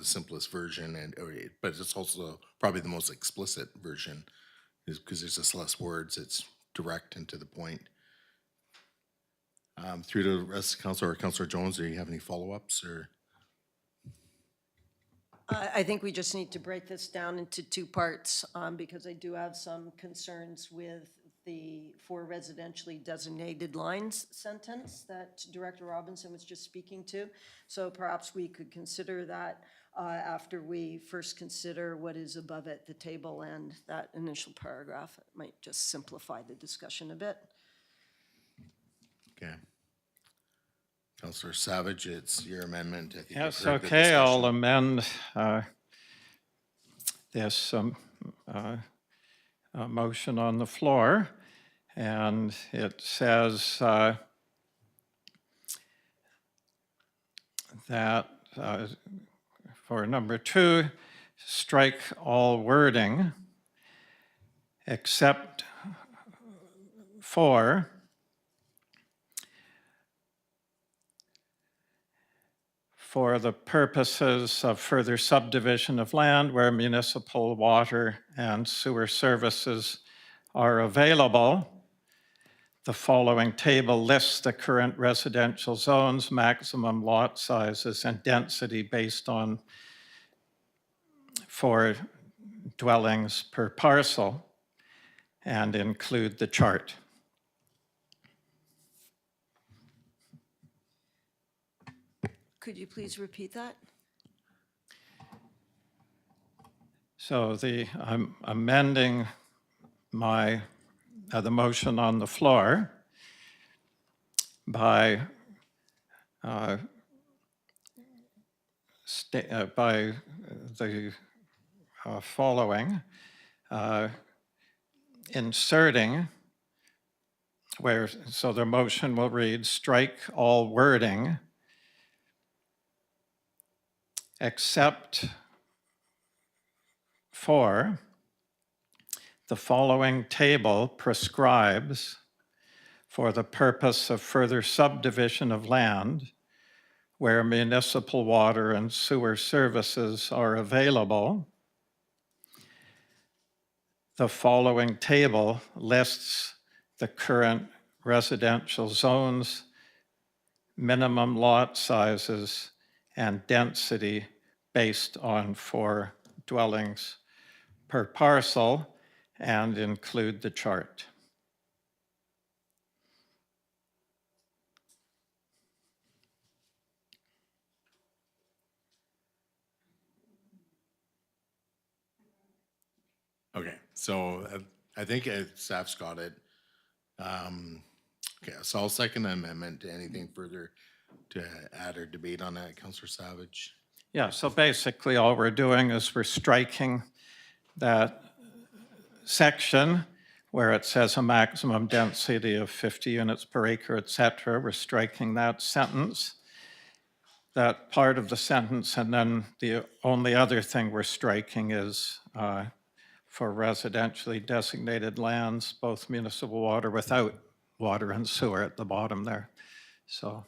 simplest version, but it's also probably the most explicit version, is because there's just less words. It's direct and to the point. Through to the rest of the council, or Councillor Jones, do you have any follow-ups or? I think we just need to break this down into 2 parts because I do have some concerns with the for residentially designated lines sentence that Director Robinson was just speaking to. So perhaps we could consider that after we first consider what is above it, the table and that initial paragraph. It might just simplify the discussion a bit. Okay. Councillor Savage, it's your amendment. I think Yes, you've heard the okay, I'll discussion. amend this motion on the floor. And it says that for number 2, strike all wording except for the purposes of further subdivision of land where municipal water and sewer services are available. The following table lists the current residential zones, maximum lot sizes, and density based on 4 dwellings per parcel, and include the chart. Could you please repeat that? So I'm amending the motion on the floor by the following, inserting so the motion will read, strike all wording except for the following table prescribes for the purpose of further subdivision of land where municipal water and sewer services are available. The following table lists the current residential zones, minimum lot sizes, and density based on 4 dwellings per parcel, and include the chart. Okay, so I think staff's got it. Okay, so I'll second the amendment. Anything further to add or debate on that, Councillor Savage? Yeah, so basically all we're doing is we're striking that section where it says a maximum density of 50 units per acre, et cetera. We're striking that sentence, that part of the sentence, and then the only other thing we're striking is for residentially designated lands, both municipal water without water and sewer at the bottom there. So,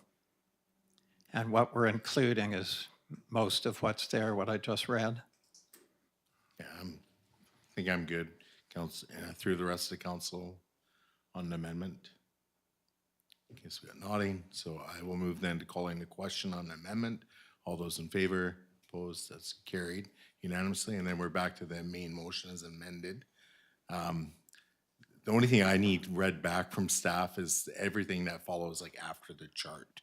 and what we're including is most of what's there, what I just read. Yeah, I think I'm good. Council, through the rest of the council on the amendment. Okay, so we got nodding, so I will move then to calling the question on the amendment. All those in favor, opposed, that's carried unanimously, and then we're back to the main motion as amended. The only thing I need read back from staff is everything that follows like after the chart.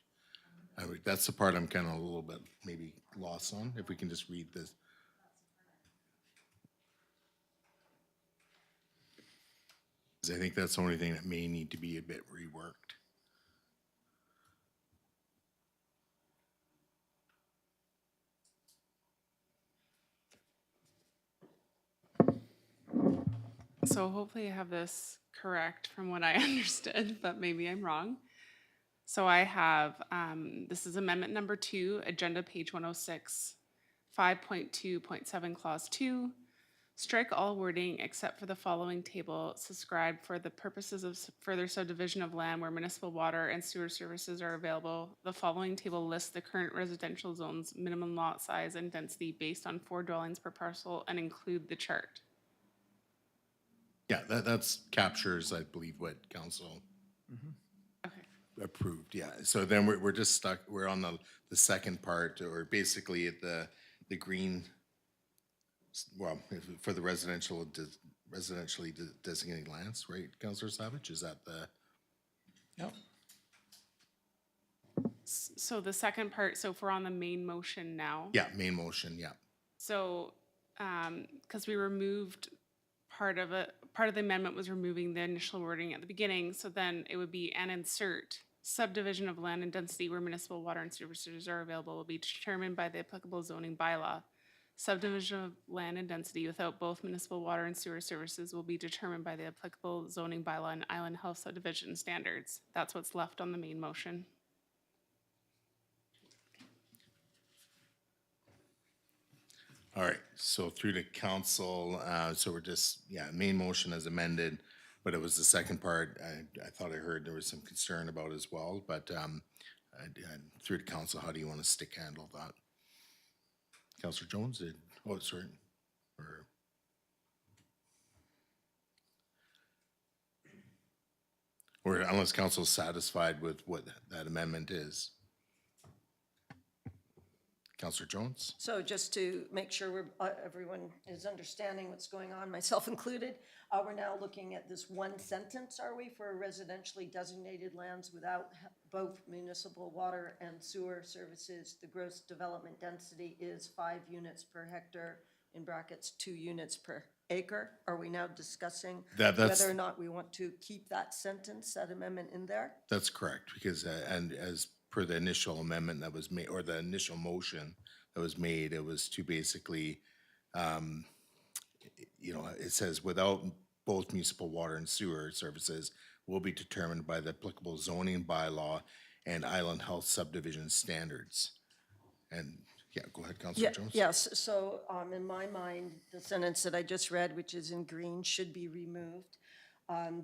That's the part I'm kind of a little bit maybe lost on, if we can just read this. 'Cause I think that's the only thing that may need to be a bit reworked. So hopefully I have this correct from what I understood, but maybe I'm wrong. So I have, this is amendment number 2, agenda page 106, 5.2.7 clause 2. Strike all wording except for the following table subscribed for the purposes of further subdivision of land where municipal water and sewer services are available. The following table lists the current residential zones, minimum lot size and density based on 4 dwellings per parcel, and include the chart. Yeah, that's captures, I believe, what council Okay. approved, yeah. So then we're just stuck, we're on the second part, or basically at the green, well, for the residentially designated lands, right, Councillor Savage? Is that the? Yep. So the second part, so if we're on the main motion now. Yeah, main motion, yeah. So, because we removed part of the amendment was removing the initial wording at the beginning, so then it would be an insert. Subdivision of land and density where municipal water and services are available will be determined by the applicable zoning bylaw. Subdivision of land and density without both municipal water and sewer services will be determined by the applicable zoning bylaw and Island Health subdivision standards. That's what's left on the main motion. All right, so through to council, so we're just, yeah, main motion as amended, but it was the second part I thought I heard there was some concern about as well, but through to council, how do you want to stick handle that? Councillor Jones, oh, sorry. Or unless council's satisfied with what that amendment is. Councillor Jones? So just to make sure everyone is understanding what's going on, myself included, we're now looking at this one sentence, are we, for residentially designated lands without both municipal water and sewer services. The gross development density is 5 units per hectare, in brackets 2 units per acre. Are we now discussing That's- whether or not we want to keep that sentence, that amendment in there? That's correct, because, and as per the initial amendment that was made, or the initial motion that was made, it was to basically, you know, it says without both municipal water and sewer services will be determined by the applicable zoning bylaw and Island Health subdivision standards. And Yeah, go ahead, Councillor Jones. Yes, so in my mind, the sentence that I just read, which is in green, should be removed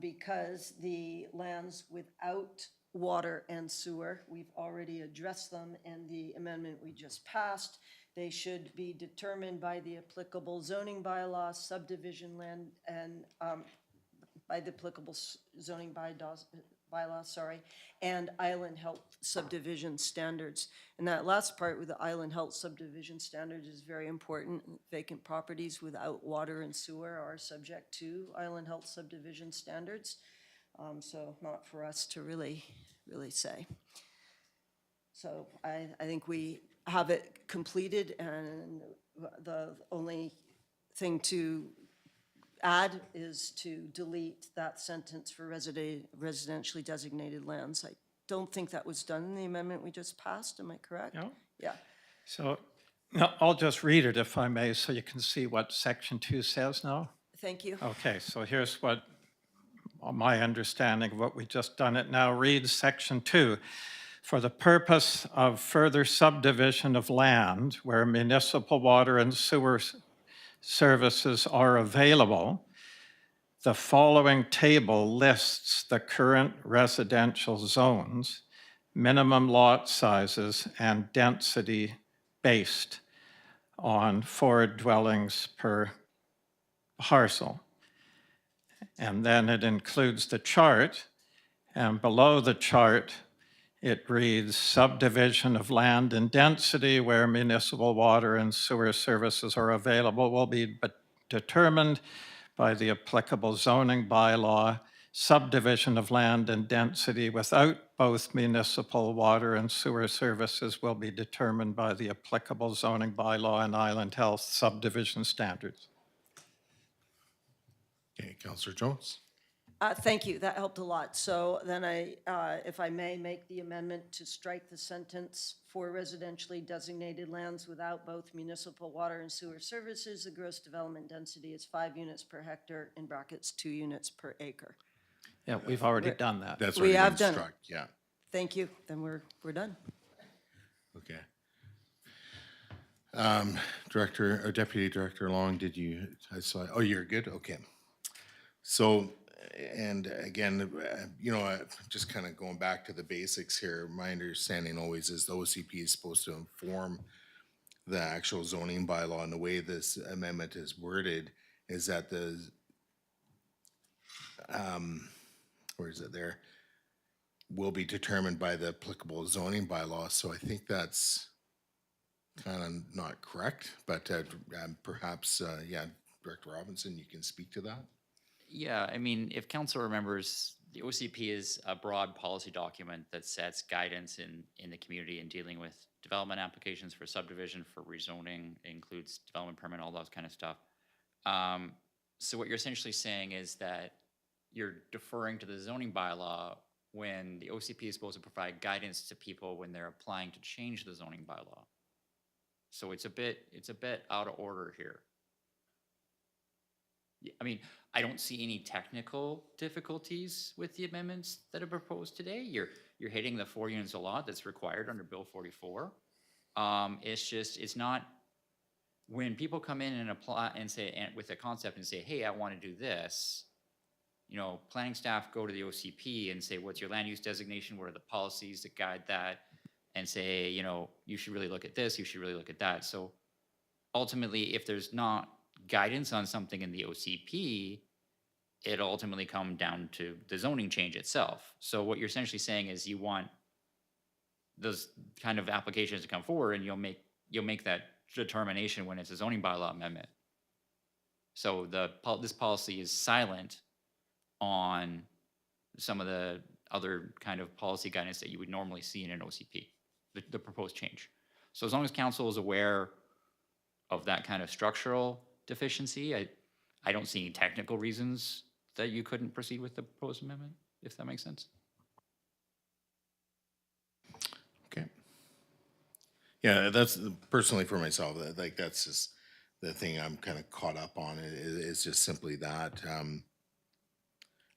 because the lands without water and sewer, we've already addressed them in the amendment we just passed. They should be determined by the applicable zoning bylaw, subdivision land, and by the applicable zoning bylaw, sorry, and island health subdivision standards. And that last part with the island health subdivision standards is very important. Vacant properties without water and sewer are subject to island health subdivision standards. So not for us to really say. So I think we have it completed, and the only thing to add is to delete that sentence for residentially designated lands. I don't think that was done in the amendment we just passed, am I correct? No? Yeah, So no, I'll just read it if I may, so you can see what section 2 says now. thank you. Okay, so here's what my understanding of what we just done. It now reads section 2. For the purpose of further subdivision of land where municipal water and sewer services are available, the following table lists the current residential zones, minimum lot sizes, and density based on 4 dwellings per parcel. And then it includes the chart, and below the chart, it reads subdivision of land and density where municipal water and sewer services are available will be determined by the applicable zoning bylaw. Subdivision of land and density without both municipal water and sewer services will be determined by the applicable zoning bylaw and island health subdivision standards. Okay, Councillor Jones. Thank you, that helped a lot. So then if I may, make the amendment to strike the sentence for residentially designated lands without both municipal water and sewer services, the gross development density is 5 units per hectare, in brackets, 2 units per acre. Yeah, we've already done that. That's We already have been done it. struck, yeah, Thank you, then we're done. okay. Director, or Deputy Director Long, did you, I saw, oh, you're good, okay. So, and again, just kind of going back to the basics here, my understanding always is the OCP is supposed to inform the actual zoning bylaw, and the way this amendment is worded is that where is it there? Will be determined by the applicable zoning bylaw, so I think that's kind of not correct, but perhaps, Director Robinson, you can speak to that? Yeah, I mean, if council remembers, the OCP is a broad policy document that sets guidance in the community in dealing with development applications for subdivision, for rezoning, includes development permit, all that kind of stuff. So what you're essentially saying is that you're deferring to the zoning bylaw when the OCP is supposed to provide guidance to people when they're applying to change the zoning bylaw. So it's a bit out of order here. I mean, I don't see any technical difficulties with the amendments that are proposed today. You're hitting the 4 units a lot that's required under Bill 44. It's not, when people come in and apply and say, and with a concept and say, hey, I want to do this, planning staff go to the OCP and say, what's your land use designation? What are the policies that guide that? And say, you should really look at this, you should really look at that. So ultimately, if there's not guidance on something in the OCP, it'll ultimately come down to the zoning change itself. So what you're essentially saying is you want those kind of applications to come forward, and you'll make that determination when it's a zoning bylaw amendment. So this policy is silent on some of the other kind of policy guidance that you would normally see in an OCP, the proposed change. So as long as council is aware of that kind of structural deficiency, I don't see any technical reasons that you couldn't proceed with the proposed amendment, if that makes sense. Okay. Yeah, that's personally for myself, that's just the thing I'm kind of caught up on, is just simply that.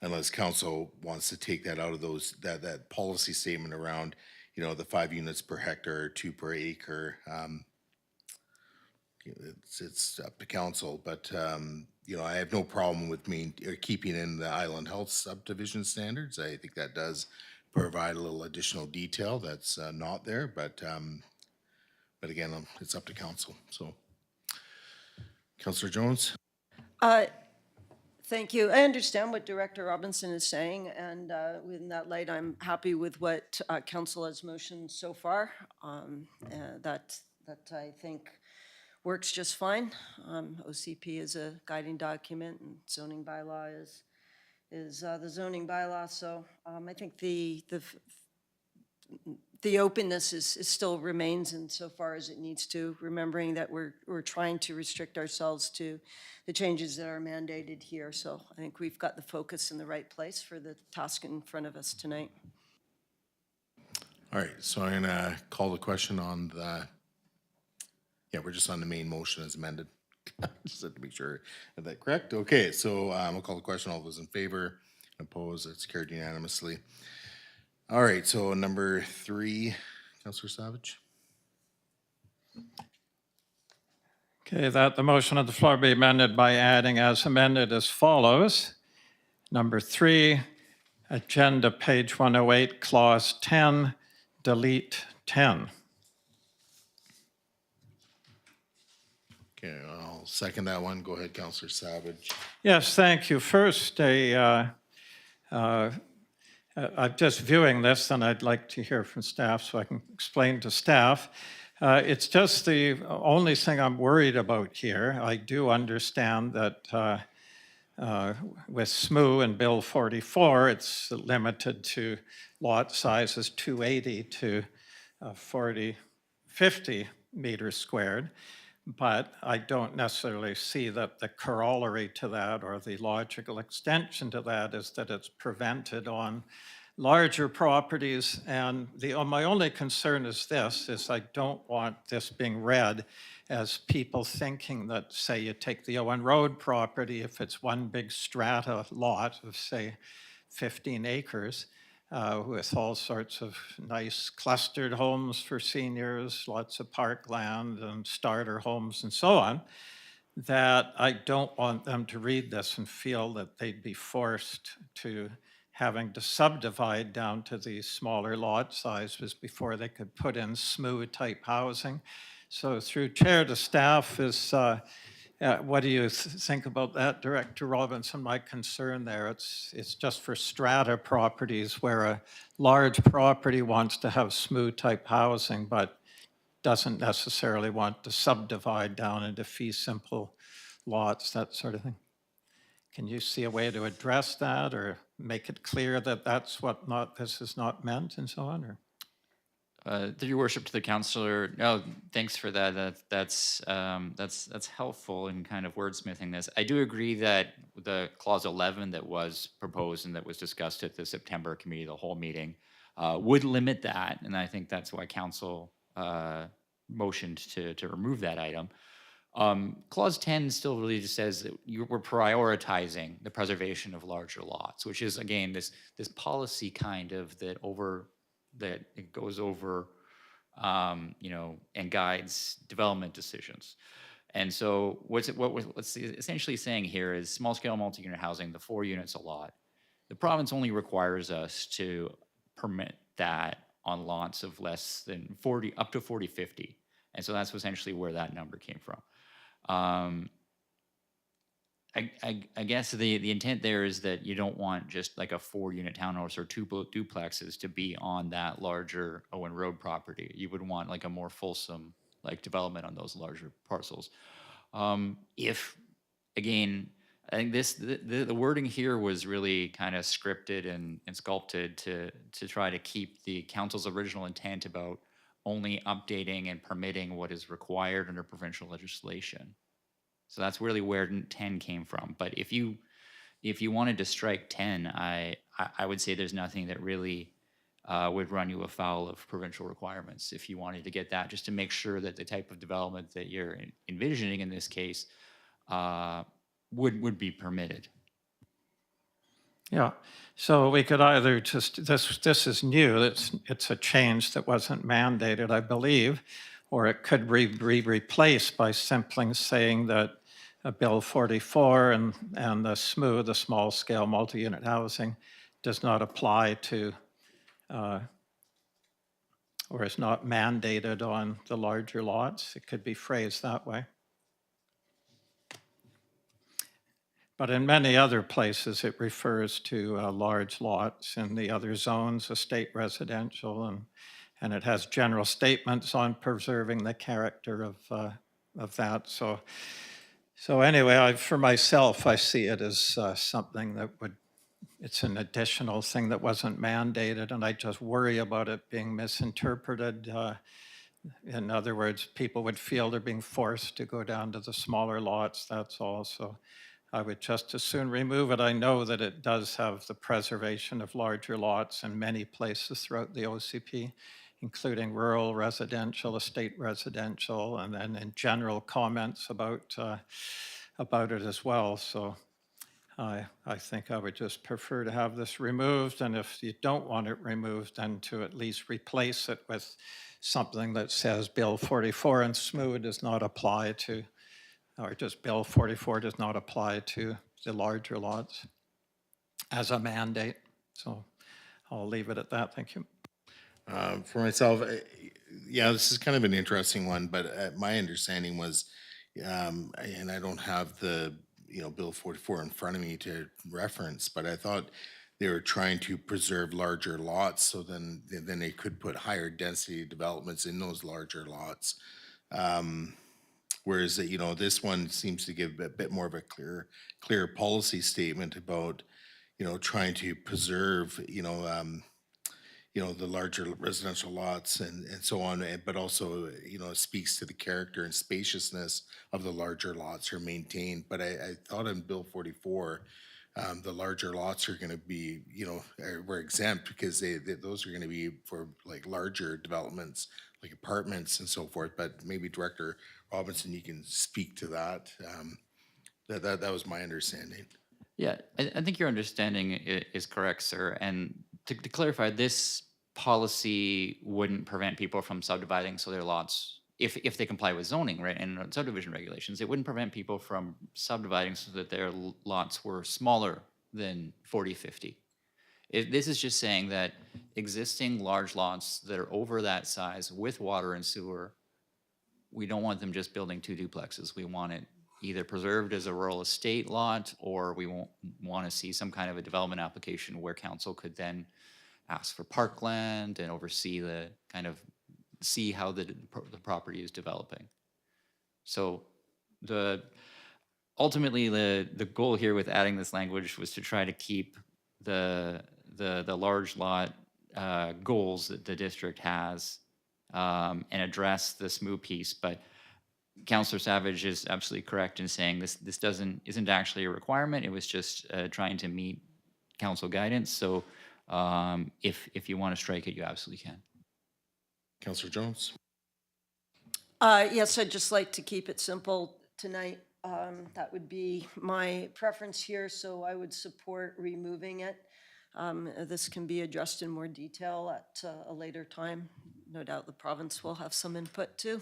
Unless council wants to take that out of that policy statement around, the 5 units per hectare, 2 per acre. it's up to council, but, you know, I have no problem with keeping in the Island Health subdivision standards. I think that does provide a little additional detail that's not there, but again, it's up to council, so. Councillor Jones? Thank you. I understand what Director Robinson is saying, and in that light, I'm happy with what council has motioned so far. That I think works just fine. OCP is a guiding document, and zoning bylaw is the zoning bylaw. So I think the openness is still remains insofar as it needs to, remembering that we're trying to restrict ourselves to the changes that are mandated here. So I think we've got the focus in the right place for the task in front of us tonight. All right, so I'm gonna call the question on the, yeah, we're just on the main motion as amended. Just had to make sure I had that correct. Okay, so I'll call the question. All those in favor, opposed, it's carried unanimously. All right, so number 3, Councillor Savage. Okay, that the motion on the floor be amended by adding as amended as follows. Number 3, agenda page 108, clause 10, delete 10. Okay, I'll second that one. Go ahead, Councillor Savage. Yes, thank you. First, I'm just viewing this, and I'd like to hear from staff so I can explain to staff. It's just the only thing I'm worried about here. I do understand that with SMU and Bill 44, it's limited to lot sizes 280 to 50 meters squared. But I don't necessarily see that the corollary to that or the logical extension to that is that it's prevented on larger properties. And my only concern is this, is I don't want this being read as people thinking that, say, you take the Owen Road property, if it's one big strata lot of, say, 15 acres, with all sorts of nice clustered homes for seniors, lots of parkland and starter homes and so on, that I don't want them to read this and feel that they'd be forced to having to subdivide down to these smaller lot sizes before they could put in SMU type housing. So through chair to staff is, what do you think about that, Director Robinson? My concern there, it's just for strata properties where a large property wants to have SMU type housing, but doesn't necessarily want to subdivide down into fee simple lots, that sort of thing. Can you see a way to address that or make it clear that that's what this is not meant and so on? Or? Through your worship to the councillor, no, thanks for that. That's helpful in kind of wordsmithing this. I do agree that the clause 11 that was proposed and that was discussed at the September committee, the whole meeting, would limit that, and I think that's why council motioned to remove that item. Clause 10 still really just says that we're prioritizing the preservation of larger lots, which is again this policy kind of that it goes over, you know, and guides development decisions. And so what's essentially saying here is small scale multi-unit housing, the 4 units a lot. The province only requires us to permit that on lots of less than 40, up to 40, 50. And so that's essentially where that number came from. I guess the intent there is that you don't want just like a 4-unit townhouse or 2 duplexes to be on that larger Owen Road property. You would want like a more fulsome like development on those larger parcels. If again, I think the wording here was really kind of scripted and sculpted to try to keep the council's original intent about only updating and permitting what is required under provincial legislation. So that's really where 10 came from. But if you wanted to strike 10, I would say there's nothing that really would run you afoul of provincial requirements if you wanted to get that, just to make sure that the type of development that you're envisioning in this case would be permitted. Yeah, so we could either just, this is new, it's a change that wasn't mandated, I believe. or it could be replaced by simply saying that Bill 44 and the SMU, the small-scale multi-unit housing, does not apply to or is not mandated on the larger lots. It could be phrased that way. But in many other places, it refers to large lots. In the other zones, estate residential, and it has general statements on preserving the character of that. So anyway, for myself, I see it as something that it's an additional thing that wasn't mandated, and I just worry about it being misinterpreted. In other words, people would feel they're being forced to go down to the smaller lots, that's all. So I would just as soon remove it. I know that it does have the preservation of larger lots in many places throughout the OCP, including rural residential, estate residential, and then in general comments about it as well. So I think I would just prefer to have this removed, and if you don't want it removed, then to at least replace it with something that says Bill 44 and SMU does not apply to, or just Bill 44 does not apply to the larger lots as a mandate. So I'll leave it at that. Thank you. For myself, yeah, this is kind of an interesting one, but my understanding was, and I don't have the, Bill 44 in front of me to reference, but I thought they were trying to preserve larger lots, so then they could put higher density developments in those larger lots. Whereas, this one seems to give a bit more of a clear policy statement about, trying to preserve, the larger residential lots and so on, but also, speaks to the character and spaciousness of the larger lots are maintained. But I thought in Bill 44, the larger lots are gonna be, were exempt because those are gonna be for like larger developments, like apartments and so forth. But maybe Director Robinson, you can speak to that. That was my understanding. Yeah, I think your understanding is correct, sir. And to clarify, this policy wouldn't prevent people from subdividing so their lots, if they comply with zoning, right, and subdivision regulations, it wouldn't prevent people from subdividing so that their lots were smaller than 40, 50. This is just saying that existing large lots that are over that size with water and sewer, we don't want them just building 2 duplexes. We want it either preserved as a rural estate lot, or we won't want to see some kind of a development application where council could then ask for parkland and oversee see how the property is developing. So ultimately the goal here with adding this language was to try to keep the large lot goals that the district has and address the SMU piece. But Councillor Savage is absolutely correct in saying this isn't actually a requirement. It was just trying to meet council guidance. So if you want to strike it, you absolutely can. Councillor Jones? Yes, I'd just like to keep it simple tonight. That would be my preference here, so I would support removing it. This can be addressed in more detail at a later time. No doubt the province will have some input too.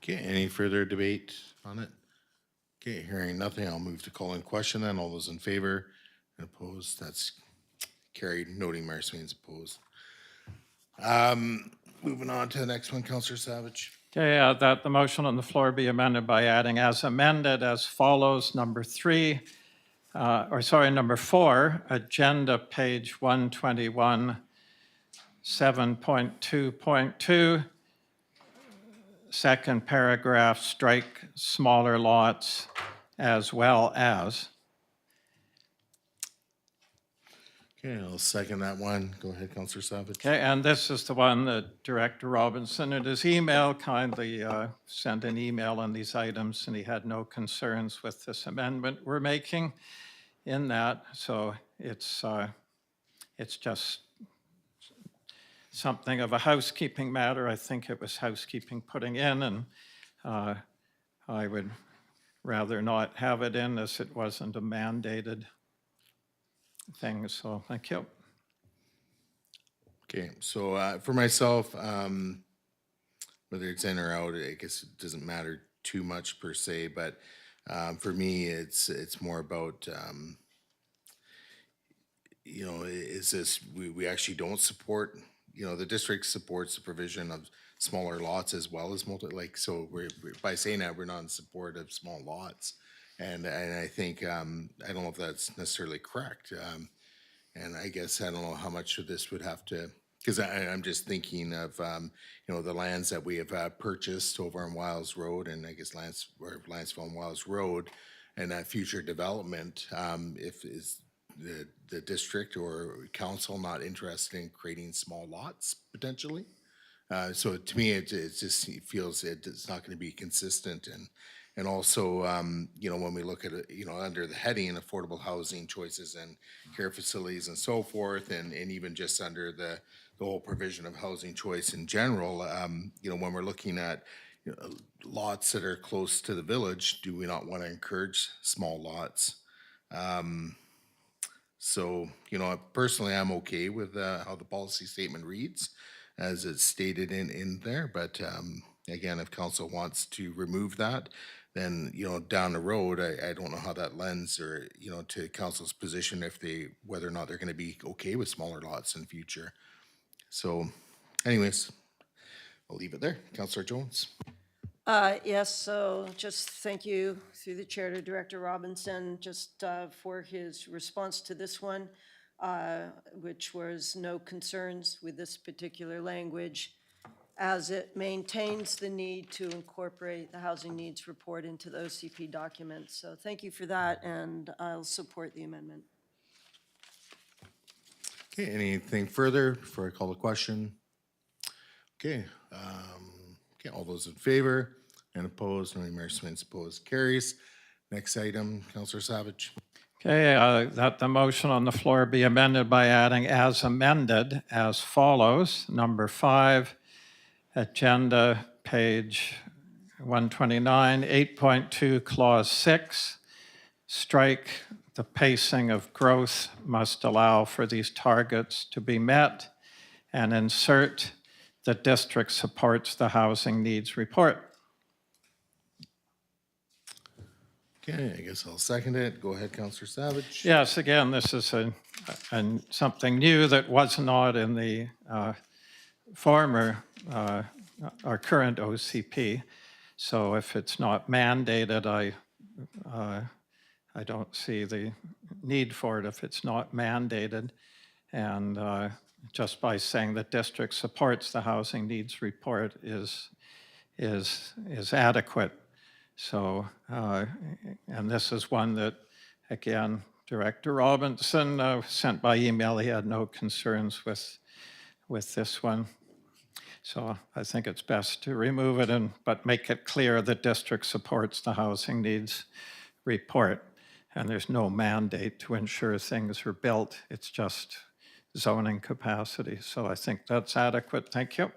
Okay, any further debate on it? Okay, hearing nothing, I'll move to call in question then. All those in favor and opposed, that's carried, noting Mayor Swain's opposed. Moving on to the next one, Councillor Savage. Okay, that the motion on the floor be amended by adding as amended as follows, number 4, agenda page 121, 7.2.2, second paragraph, strike smaller lots as well as. Okay, I'll second that one. Go ahead, Councillor Savage. Okay, and this is the one that Director Robinson in his email kindly sent an email on these items, and he had no concerns with this amendment we're making in that. So it's just something of a housekeeping matter. I think it was housekeeping putting in, and I would rather not have it in as it wasn't a mandated thing. So thank you. Okay, so for myself, whether it's in or out, I guess it doesn't matter too much per se, but for me, it's more about is this we actually don't support, the district supports the provision of smaller lots as well as so by saying that we're not in support of small lots, and I think I don't know if that's necessarily correct. And I guess I don't know how much of this would have to, because I'm just thinking of, the lands that we have purchased over on Wiles Road and I guess Lantzville and Wiles Road and that future development, if is the district or council not interested in creating small lots potentially? So to me, it just feels it's not going to be consistent and also, when we look at it, under the heading affordable housing choices and care facilities and so forth, and even just under the whole provision of housing choice in general, when we're looking at lots that are close to the village, do we not want to encourage small lots? So, personally, I'm okay with how the policy statement reads as it's stated in there. But again, if council wants to remove that, then, down the road, I don't know how that lends or, to council's position whether or not they're going to be okay with smaller lots in future. So anyways, I'll leave it there. Councillor Jones. Yes, so just thank you through the chair to Director Robinson just for his response to this one, which was no concerns with this particular language as it maintains the need to incorporate the housing needs report into the OCP documents. So thank you for that, and I'll support the amendment. Okay, anything further before I call the question? Okay, all those in favor and opposed, no Mayor Smith's opposed, carries. Next item, Councillor Savage. Okay, that the motion on the floor be amended by adding as amended as follows. Number 5, agenda page 129, 8.2, clause 6, strike the pacing of growth must allow for these targets to be met, and insert the district supports the housing needs report. Okay, I guess I'll second it. Go ahead, Councillor Savage. Yes, again, this is something new that was not in the former, our current OCP. So if it's not mandated, I don't see the need for it if it's not mandated. And just by saying that district supports the housing needs report is adequate. So, and this is one that, again, Director Robinson sent by email. He had no concerns with this one. So I think it's best to remove it, but make it clear that district supports the housing needs report. And there's no mandate to ensure things are built. It's just zoning capacity. So I think that's adequate. Thank you.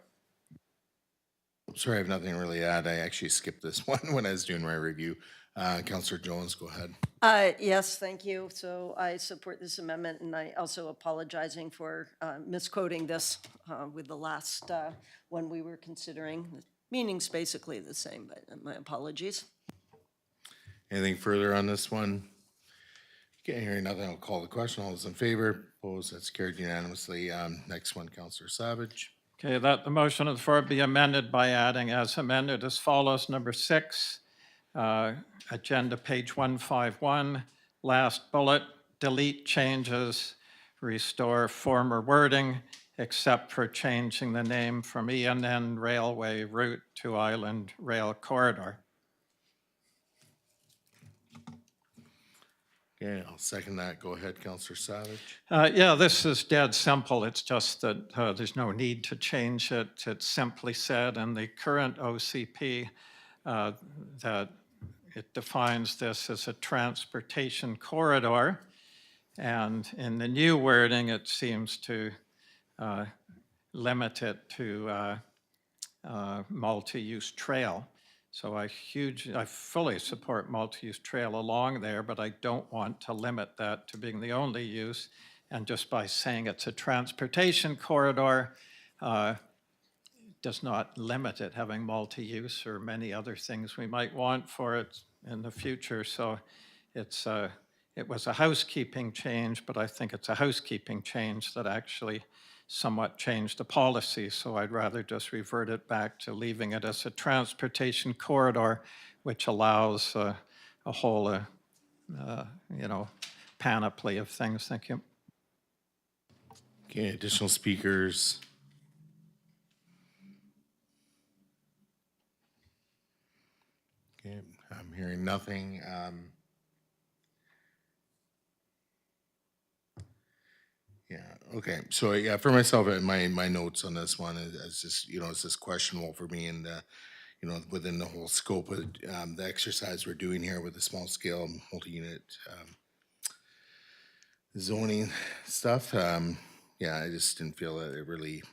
Sorry, I have nothing really to add. I actually skipped this one when I was doing my review. Councillor Jones, go ahead. Yes, thank you. So I support this amendment, and I also apologizing for misquoting this with the last one we were considering. The meaning's basically the same, but my apologies. Anything further on this one? Okay, hearing nothing, I'll call the question. All those in favor, opposed, that's carried unanimously. Next one, Councillor Savage. Okay, that the motion of the floor be amended by adding as amended as follows. Number 6, agenda page 151, last bullet, delete changes, restore former wording, except for changing the name from ENN Railway Route to Island Rail Corridor. Okay, I'll second that. Go ahead, Councillor Savage. Yeah, this is dead simple. It's just that there's no need to change it. It's simply said in the current OCP that it defines this as a transportation corridor. And in the new wording, it seems to limit it to multi-use trail. So I fully support multi-use trail along there, but I don't want to limit that to being the only use. And just by saying it's a transportation corridor, does not limit it having multi-use or many other things we might want for it in the future. So it was a housekeeping change, but I think it's a housekeeping change that actually somewhat changed the policy. So I'd rather just revert it back to leaving it as a transportation corridor, which allows a whole, panoply of things. Thank you. Okay, additional speakers. Okay, I'm hearing nothing. Yeah, okay, so yeah, for myself, my notes on this one is just, it's just questionable for me, and within the whole scope of the exercise we're doing here with the small scale multi-unit zoning stuff. Yeah, I just didn't feel that it really,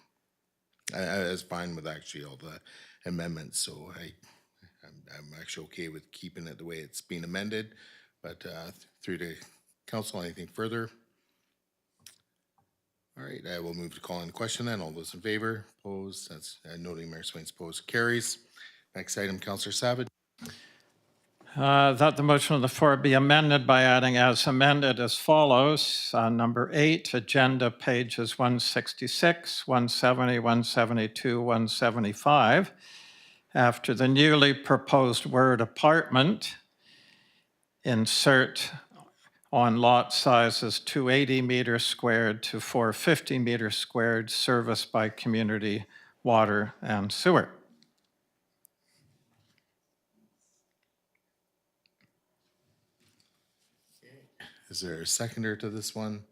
I was fine with actually all the amendments, so I'm actually okay with keeping it the way it's being amended, but through the council, anything further? All right, I will move to call in the question then. All those in favor, opposed, that's noting Mayor Swain's opposed, carries. Next item, Councillor Savage. That the motion on the floor be amended by adding as amended as follows. Number 8, agenda pages 166, 170, 172, 175. After the newly proposed word apartment, insert on lot sizes 280 meters squared to 450 meters squared, serviced by community water and sewer. Is there a seconder to this one?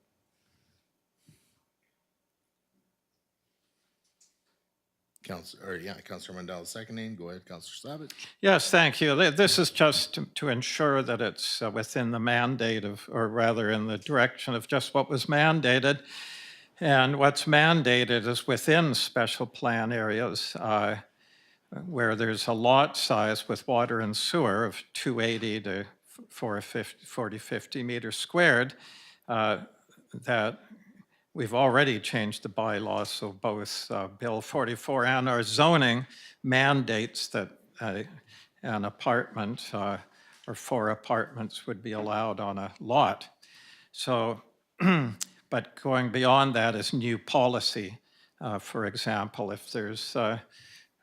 Councillor Mandel seconding. Go ahead, Councillor Savage. Yes, thank you. This is just to ensure that it's within the mandate of, or rather in the direction of just what was mandated. And what's mandated is within special plan areas where there's a lot size with water and sewer of 280 to 450 meters squared, that we've already changed the bylaws, so both Bill 44 and our zoning mandates that an apartment or 4 apartments would be allowed on a lot. So, but going beyond that is new policy. For example, if there's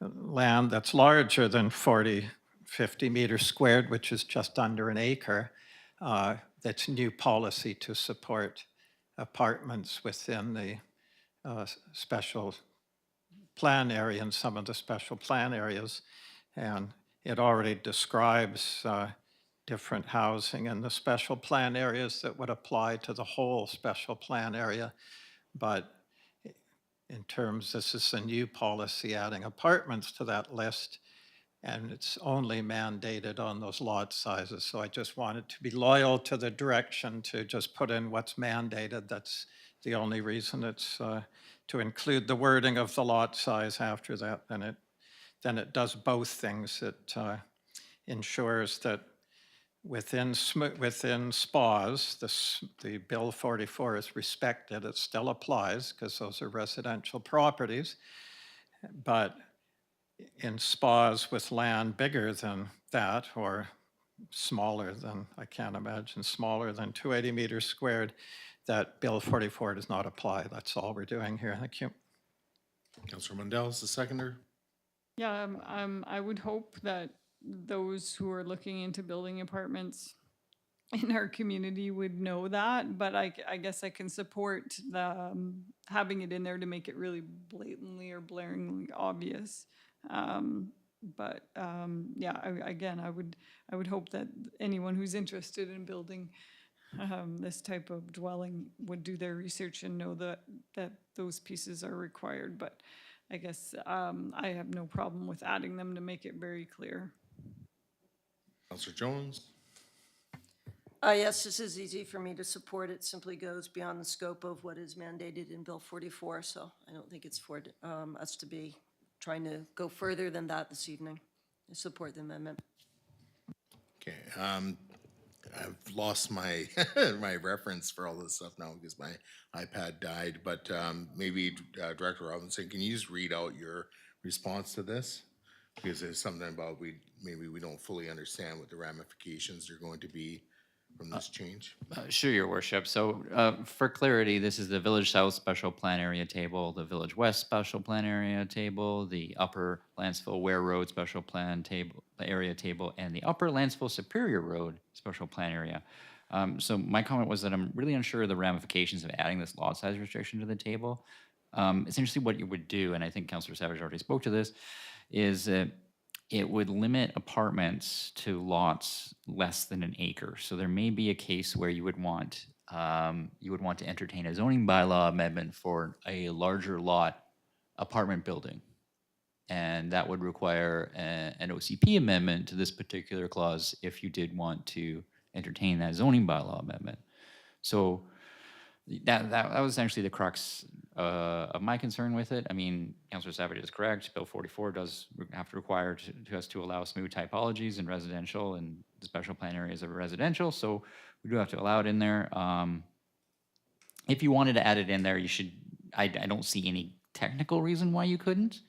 land that's larger than 50 meters squared, which is just under an acre, that's new policy to support apartments within the special plan area and some of the special plan areas. And it already describes different housing in the special plan areas that would apply to the whole special plan area. But in terms, this is a new policy adding apartments to that list, and it's only mandated on those lot sizes. So I just wanted to be loyal to the direction to just put in what's mandated. That's the only reason. It's to include the wording of the lot size after that. And then it does both things. It ensures that within spas, the Bill 44 is respected. It still applies because those are residential properties. But in spas with land bigger than that or smaller than, I can't imagine, smaller than 280 meters squared, that Bill 44 does not apply. That's all we're doing here. Thank you. Councillor Mandel is the seconder. Yeah, I would hope that those who are looking into building apartments in our community would know that, but I guess I can support the having it in there to make it really blatantly or blaringly obvious. Yeah, again, I would hope that anyone who's interested in building this type of dwelling would do their research and know that those pieces are required. But I guess I have no problem with adding them to make it very clear. Councillor Jones. Yes, this is easy for me to support. It simply goes beyond the scope of what is mandated in Bill 44, so I don't think it's for us to be trying to go further than that this evening. I support the amendment. Okay. I've lost my my reference for all this stuff now because my iPad died. But maybe Director Robinson, can you just read out your response to this? Because there's something about maybe we don't fully understand what the ramifications are going to be from this change. Sure, Your Worship. So for clarity, this is the Village South Special Plan Area Table, the Village West Special Plan Area Table, the Upper Lantzville Ware Road Special Plan Table, Area Table, and the Upper Lantzville Superior Road Special Plan Area. So my comment was that I'm really unsure of the ramifications of adding this lot size restriction to the table. Essentially what you would do, and I think Councilor Savage already spoke to this, is that it would limit apartments to lots less than an acre. So there may be a case where you would want to entertain a zoning bylaw amendment for a larger lot apartment building. And that would require an OCP amendment to this particular clause if you did want to entertain that zoning bylaw amendment. So that was essentially the crux of my concern with it. I mean, Councilor Savage is correct. Bill 44 does have to require to us to allow smooth typologies in residential and the special plan areas of residential. So we do have to allow it in there. If you wanted to add it in there, you should. I don't see any technical reason why you couldn't.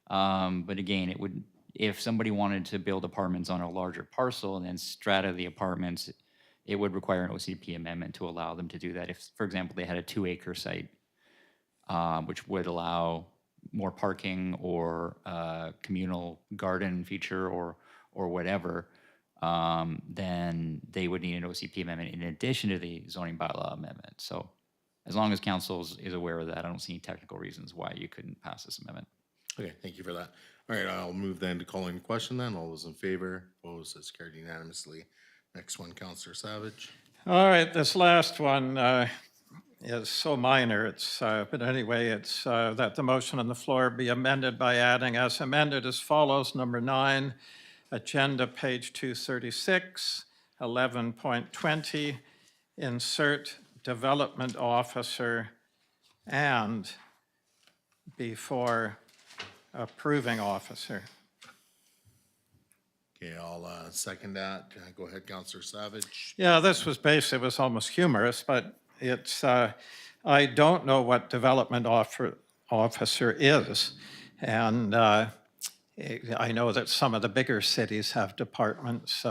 But again, it would, if somebody wanted to build apartments on a larger parcel and then strata the apartments, it would require an OCP amendment to allow them to do that. If, for example, they had a 2-acre site, which would allow more parking or communal garden feature or whatever, then they would need an OCP amendment in addition to the zoning bylaw amendment. So as long as council is aware of that, I don't see any technical reasons why you couldn't pass this amendment. Okay, thank you for that. All right, I'll move then to calling the question then. All those in favor, opposed, that's carried unanimously. Next one, Councilor Savage. All right, this last one is so minor, but anyway, it's that the motion on the floor be amended by adding as amended as follows. Number 9, agenda page 236, 11.20, insert development officer and before approving officer. Okay, I'll second that. Go ahead, Councilor Savage. Yeah, this was basically, it was almost humorous, but it's, I don't know what development officer is. And I know that some of the bigger cities have departments,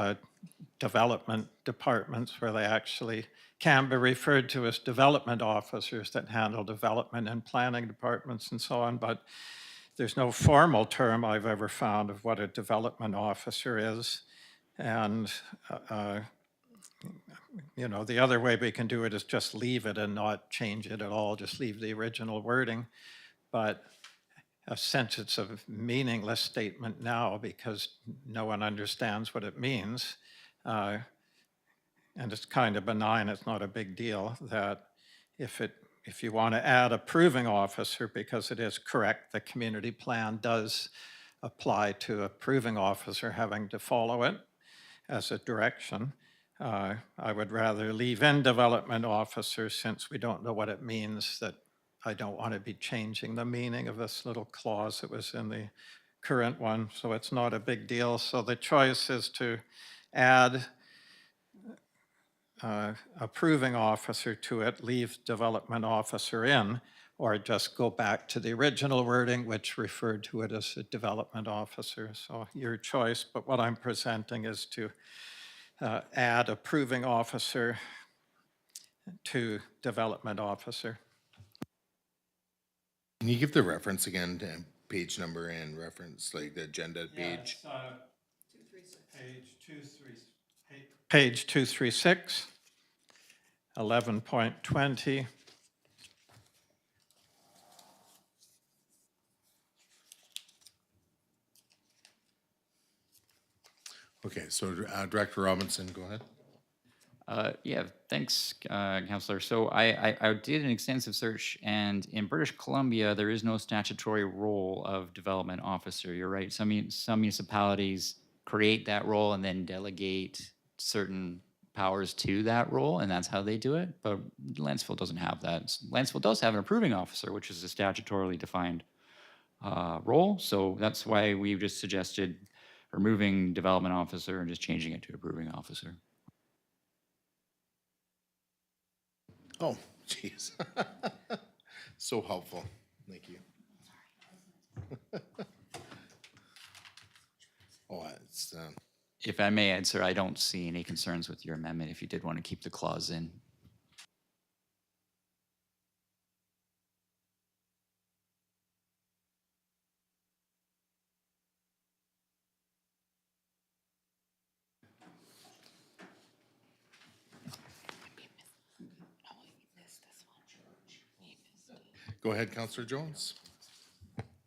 development departments, where they actually can be referred to as development officers that handle development and planning departments and so on. But there's no formal term I've ever found of what a development officer is. And, you know, the other way we can do it is just leave it and not change it at all, just leave the original wording. But since it's a meaningless statement now because no one understands what it means, and it's kind of benign, it's not a big deal, that if you want to add approving officer, because it is correct, the community plan does apply to approving officer having to follow it as a direction. I would rather leave in development officer since we don't know what it means, that I don't want to be changing the meaning of this little clause that was in the current one, so it's not a big deal. So the choice is to add approving officer to it, leave development officer in, or just go back to the original wording, which referred to it as a development officer. So your choice, but what I'm presenting is to add approving officer to development officer. Can you give the reference again to page number and reference, like the agenda page? Page 236, 11.20. Okay, so Director Robinson, go ahead. Yeah, thanks, Councillor. So I did an extensive search, and in British Columbia, there is no statutory role of development officer. You're right. Some municipalities create that role and then delegate certain powers to that role, and that's how they do it. But Lantzville doesn't have that. Lantzville does have an approving officer, which is a statutorily defined role. So that's why we just suggested removing development officer and just changing it to approving officer. Oh, jeez. So helpful. Thank you. Oh, it's, If I may answer, I don't see any concerns with your amendment if you did want to keep the clause in. go ahead, Counselor Jones.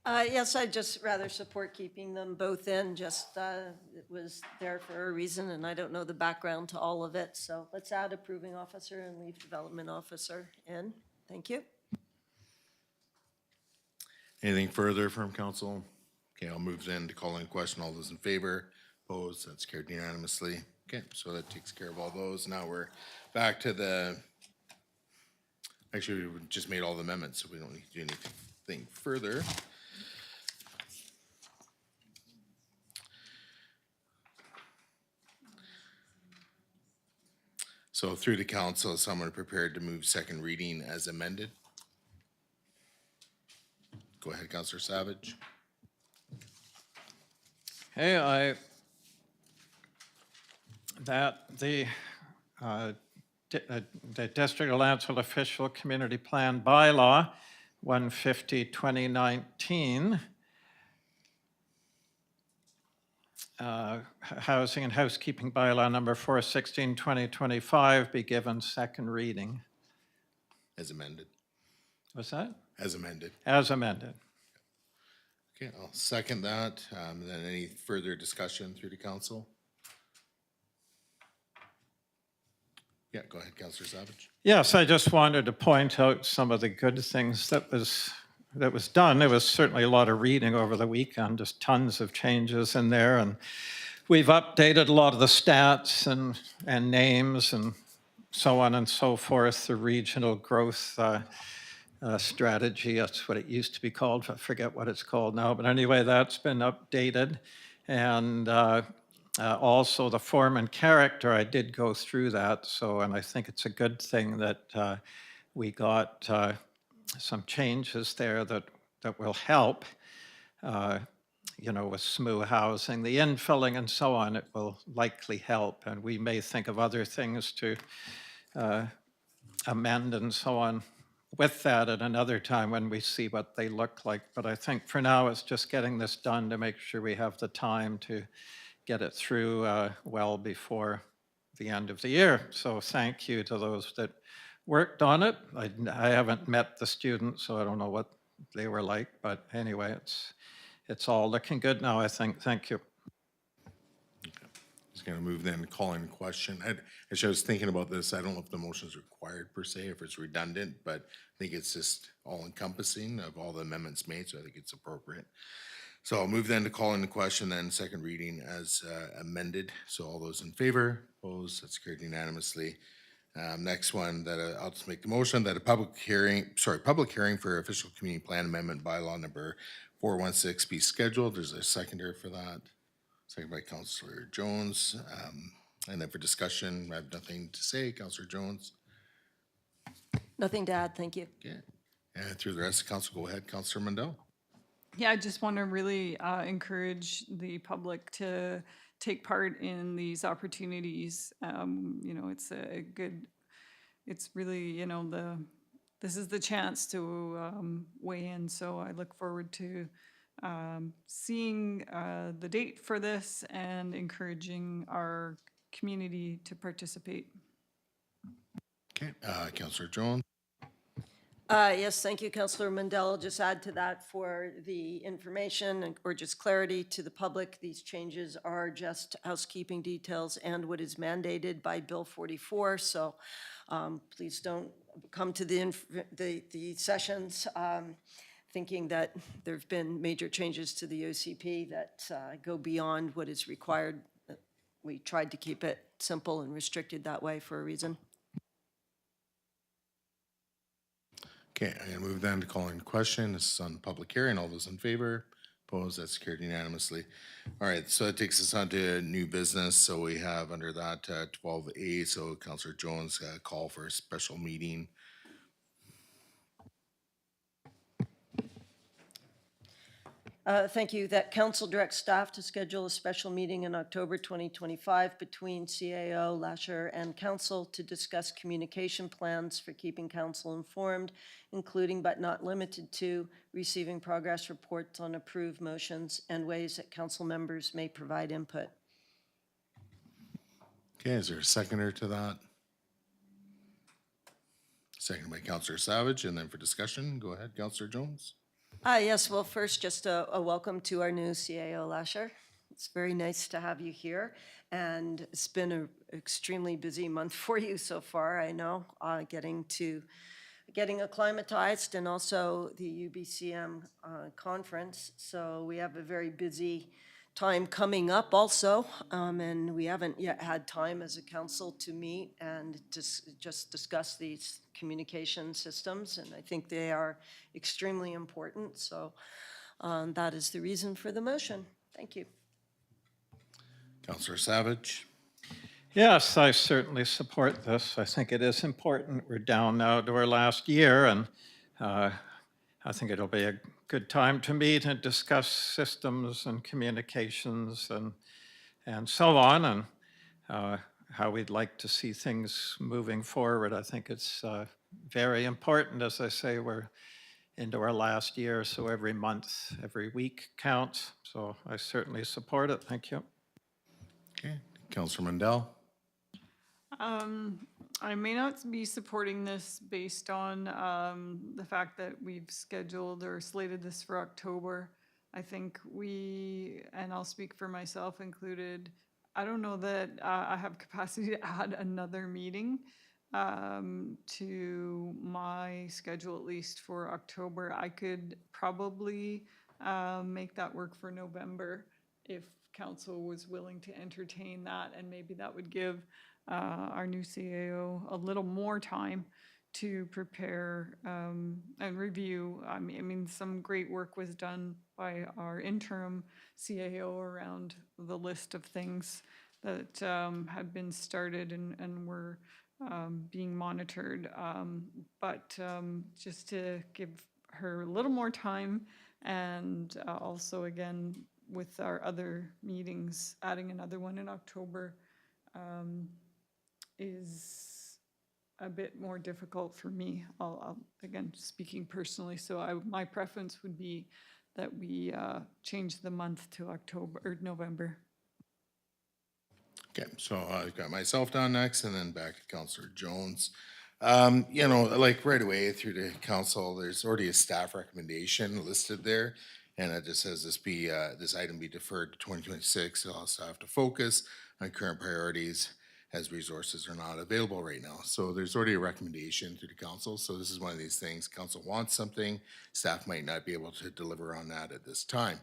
Yes, I'd just rather support keeping them both in, just, it was there for a reason, and I don't know the background to all of it, so let's add approving officer and leave development officer in. Thank you. Anything further from council? Okay, I'll move then to call in question. All those in favor? Opposed? That's carried unanimously. Okay, so that takes care of all those. Now we're back to the, actually, we just made all the amendments, so we don't need to do anything further. So through the council, is someone prepared to move second reading as amended? Go ahead, Counselor Savage. Hey, that the District of Lantzville Official Community Plan Bylaw 150/2019, Housing and Housekeeping Bylaw number 416/2025 be given second reading. As amended. Was that? As amended. As amended. Okay, I'll second that. Then any further discussion through the council? Yeah, go ahead, Counselor Savage. Yes, I just wanted to point out some of the good things that was done. There was certainly a lot of reading over the weekend, just tons of changes in there, and we've updated a lot of the stats and names and so on and so forth. The regional growth strategy, that's what it used to be called. I forget what it's called now, but anyway, that's been updated, and also the form and character, I did go through that, and I think it's a good thing that we got some changes there that will help, with SMU housing. The infilling and so on, it will likely help, and we may think of other things to amend and so on with that at another time when we see what they look like. But I think for now, it's just getting this done to make sure we have the time to get it through well before the end of the year. So thank you to those that worked on it. I haven't met the students, so I don't know what they were like, but anyway, it's all looking good now, I think. Thank you. Just gonna move then, call in question. Actually, I was thinking about this. I don't know if the motion is required per se, if it's redundant, but I think it's just all encompassing of all the amendments made, so I think it's appropriate. So I'll move then to call into question then second reading as amended. So all those in favor, opposed, that's carried unanimously. Next one, that I'll just make the motion that a public hearing for official community plan amendment bylaw number 416 be scheduled. There's a seconder for that. Second by Councillor Jones. And then for discussion, I have nothing to say. Councillor Jones. Nothing to add, thank you. Okay. And through the rest of the council, go ahead, Councillor Mandel. Yeah, I just want to really encourage the public to take part in these opportunities. It's really, this is the chance to weigh in. So I look forward to seeing the date for this and encouraging our community to participate. Okay, Councillor Jones. Yes, thank you, Councillor Mandel. I'll just add to that for the information or just clarity to the public. These changes are just housekeeping details and what is mandated by Bill 44. So please don't come to the sessions thinking that there have been major changes to the OCP that go beyond what is required. We tried to keep it simple and restricted that way for a reason. Okay, I'm gonna move then to call in question. This is on public hearing. All those in favor, Opposed, that's carried unanimously. All right, so that takes us on to new business. So we have under that 12A, so Councillor Jones call for a special meeting. Thank you. That council directs staff to schedule a special meeting in October 2025 between CAO, Lasher, and council to discuss communication plans for keeping council informed, including but not limited to receiving progress reports on approved motions and ways that council members may provide input. Okay, is there a seconder to that? Seconded by Councillor Savage, and then for discussion, go ahead, Councillor Jones. Yes, well, first, just a welcome to our new CAO, Lasher. It's very nice to have you here, and it's been an extremely busy month for you so far, I know, getting acclimatized and also the UBCM conference. So we have a very busy time coming up also, and we haven't yet had time as a council to meet and just discuss these communication systems, and I think they are extremely important. So that is the reason for the motion. Thank you. Councillor Savage. Yes, I certainly support this. I think it is important. We're down now to our last year, and I think it'll be a good time to meet and discuss systems and communications and so on, and how we'd like to see things moving forward. I think it's very important. As I say, we're into our last year, so every month, every week counts. So I certainly support it. Thank you. Okay, Councillor Mundell. I may not be supporting this based on the fact that we've scheduled or slated this for October. I think and I'll speak for myself included, I don't know that I have capacity to add another meeting to my schedule, at least for October. I could probably make that work for November if council was willing to entertain that, and maybe that would give our new CAO a little more time to prepare and review. I mean, some great work was done by our interim CAO around the list of things that had been started and were being monitored. But just to give her a little more time, and also again with our other meetings, adding another one in October is a bit more difficult for me. I'll again, speaking personally, so my preference would be that we change the month to October or November. Okay, so I've got myself down next, and then back to Councillor Jones. You know, like right away through the council, there's already a staff recommendation listed there, and it just says this item be deferred to 2026. It'll also have to focus on current priorities as resources are not available right now. So there's already a recommendation to the council. So this is one of these things, council wants something, staff might not be able to deliver on that at this time.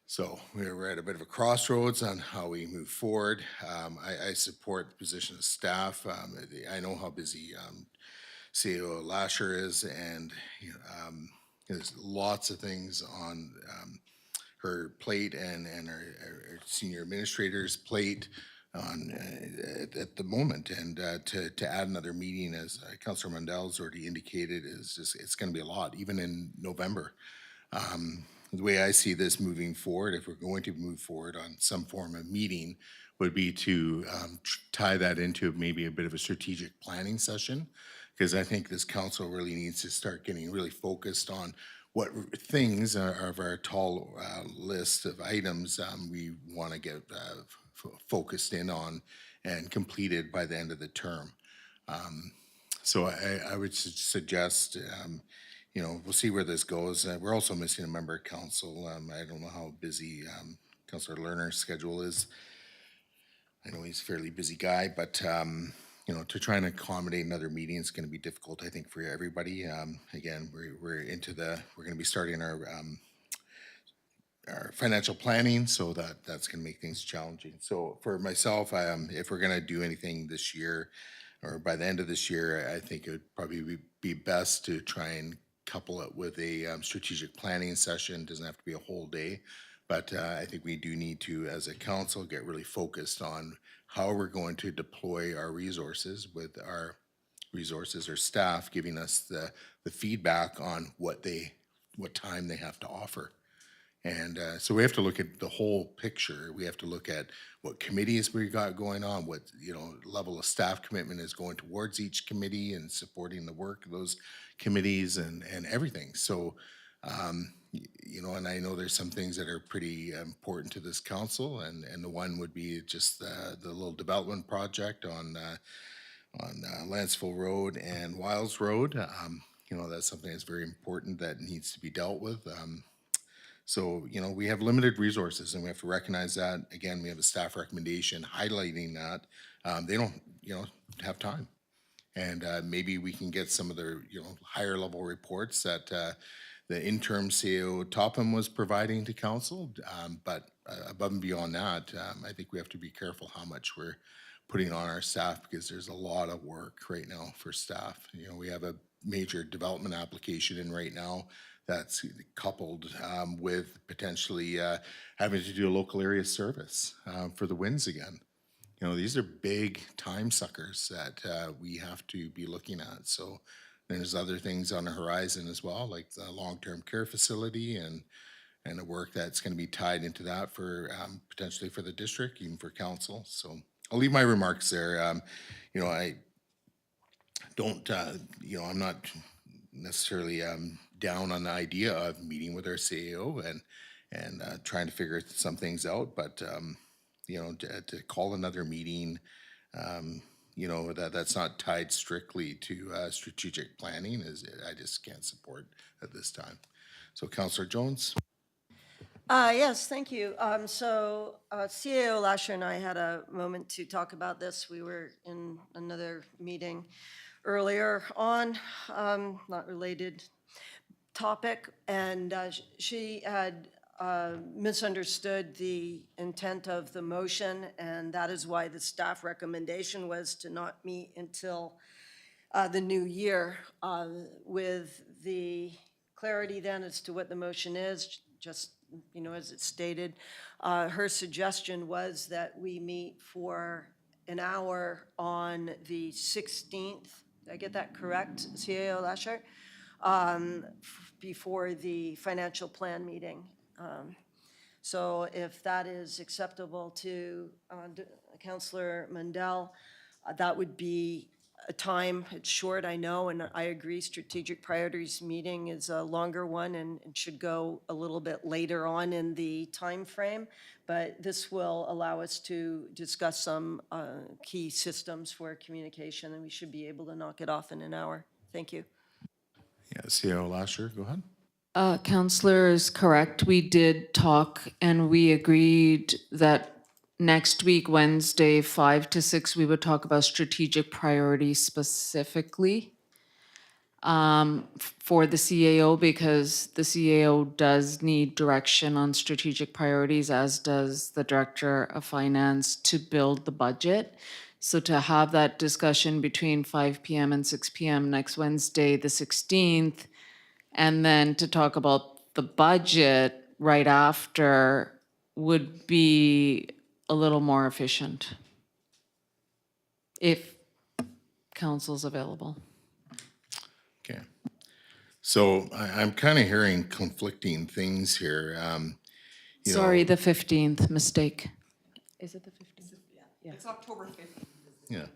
So we're at a bit of a crossroads on how we move forward. I support the position of staff. I know how busy CAO Lasher is, and there's lots of things on her plate and our senior administrator's plate at the moment, and to add another meeting, as Councillor Mundell's already indicated, is just, it's going to be a lot, even in November. The way I see this moving forward, if we're going to move forward on some form of meeting, would be to tie that into maybe a bit of a strategic planning session, because I think this council really needs to start getting really focused on what things of our tall list of items we want to get focused in on and completed by the end of the term. So I would suggest, you know, we'll see where this goes. We're also missing a member of council. I don't know how busy Councillor Lerner's schedule is. I know he's a fairly busy guy, but you know, to try and accommodate another meeting is going to be difficult, I think, for everybody. Again, we're going to be starting our financial planning, so that's going to make things challenging. So for myself, if we're going to do anything this year or by the end of this year, I think it would probably be best to try and couple it with a strategic planning session. Doesn't have to be a whole day. But I think we do need to, as a council, get really focused on how we're going to deploy our resources with our resources or staff giving us the feedback on what time they have to offer. And so we have to look at the whole picture. We have to look at what committees we got going on, what, level of staff commitment is going towards each committee and supporting the work of those committees and everything. So, and I know there's some things that are pretty important to this council, and the one would be just the little development project on Lantzville Road and Wiles Road. That's something that's very important that needs to be dealt with. So, we have limited resources and we have to recognize that. Again, we have a staff recommendation highlighting that. They don't, have time. And maybe we can get some of their, higher level reports that the interim CEO Topham was providing to council. But above and beyond that, I think we have to be careful how much we're putting on our staff, because there's a lot of work right now for staff. We have a major development application in right now that's coupled with potentially having to do a local area service for the winds again. These are big time suckers that we have to be looking at. So there's other things on the horizon as well, like the long-term care facility and the work that's going to be tied into that for potentially for the district, even for council. So I'll leave my remarks there. I don't, I'm not necessarily down on the idea of meeting with our CEO and trying to figure some things out, but to call another meeting, that's not tied strictly to strategic planning I just can't support at this time. So Councillor Jones. Yes, thank you. So CAO Lasher and I had a moment to talk about this. We were in another meeting earlier on, not related topic, and she had misunderstood the intent of the motion, and that is why the staff recommendation was to not meet until the new year. With the clarity then as to what the motion is, just as it stated, her suggestion was that we meet for an hour on the 16th. Did I get that correct, CAO Lasher? Before the financial plan meeting. So if that is acceptable to Councillor Mundell, that would be a time. It's short, I know, and I agree. Strategic priorities meeting is a longer one and should go a little bit later on in the time frame. But this will allow us to discuss some key systems for communication, and we should be able to knock it off in an hour. Thank you. Yeah, CEO Lasher, go ahead. Counselor is correct. We did talk and we agreed that next week, Wednesday, 5 to 6, we would talk about strategic priorities specifically for the CAO, because the CAO does need direction on strategic priorities, as does the Director of Finance, to build the budget. So to have that discussion between 5 p.m. and 6 p.m. next Wednesday, the 16th, and then to talk about the budget right after would be a little more efficient, if council's available. Okay. So I'm kind of hearing conflicting things here. Sorry, the 15th, mistake. Is it the 15th? It's October 5th. Yeah.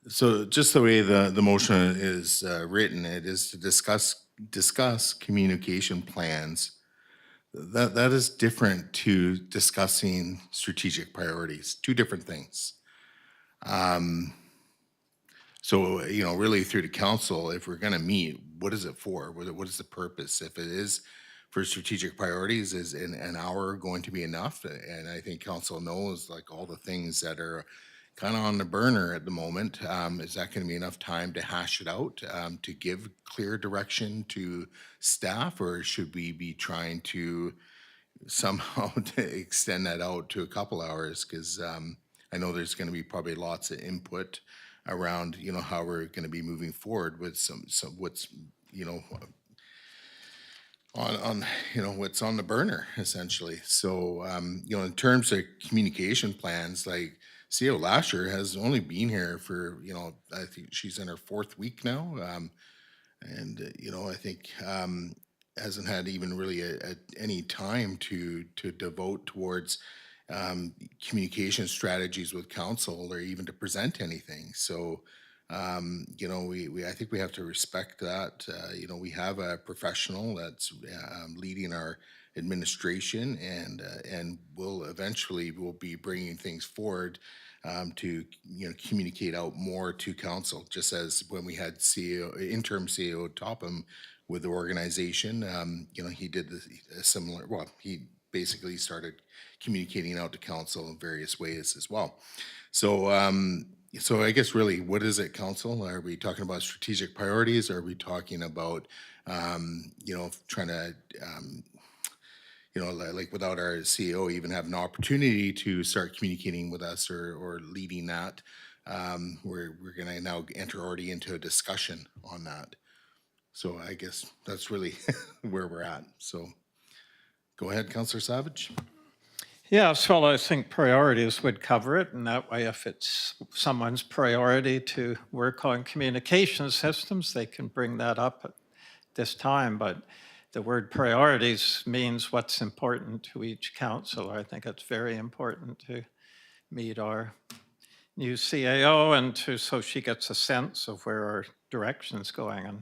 So just the way the motion is written, it is to discuss communication plans. That is different to discussing strategic priorities, two different things. So, really through the council, if we're gonna meet, what is it for? What is the purpose? If it is for strategic priorities, is an hour going to be enough? And I think council knows, like, all the things that are kind of on the burner at the moment. Is that going to be enough time to hash it out, to give clear direction to staff, or should we be trying to somehow to extend that out to a couple hours? Because I know there's going to be probably lots of input around, how we're going to be moving forward with some what's you know, on you know what's on the burner essentially. So you know, in terms of communication plans, like CEO Lasher has only been here for, you know, I think she's in her 4th week now, and you know, I think hasn't had even really any time to devote towards communication strategies with council or even to present anything. So you know, we I think we have to respect that. You know, we have a professional that's leading our administration, and will be bringing things forward to, you know, communicate out more to council. Just as when we had interim CEO Topham with the organization, you know, he did a similar. Well, he basically started communicating out to council in various ways as well. So, so I guess really, what is it, council? Are we talking about strategic priorities? Are we talking about, you know, trying to, you know, like without our CEO even have an opportunity to start communicating with us or leading that, we're going to now enter already into a discussion on that. So I guess that's really where we're at. So go ahead, Councillor Savage. Yes, well, I think priorities would cover it, and that way if it's someone's priority to work on communication systems, they can bring that up at this time. But the word priorities means what's important to each councillor. I think it's very important to meet our new CAO and so she gets a sense of where our direction's going. And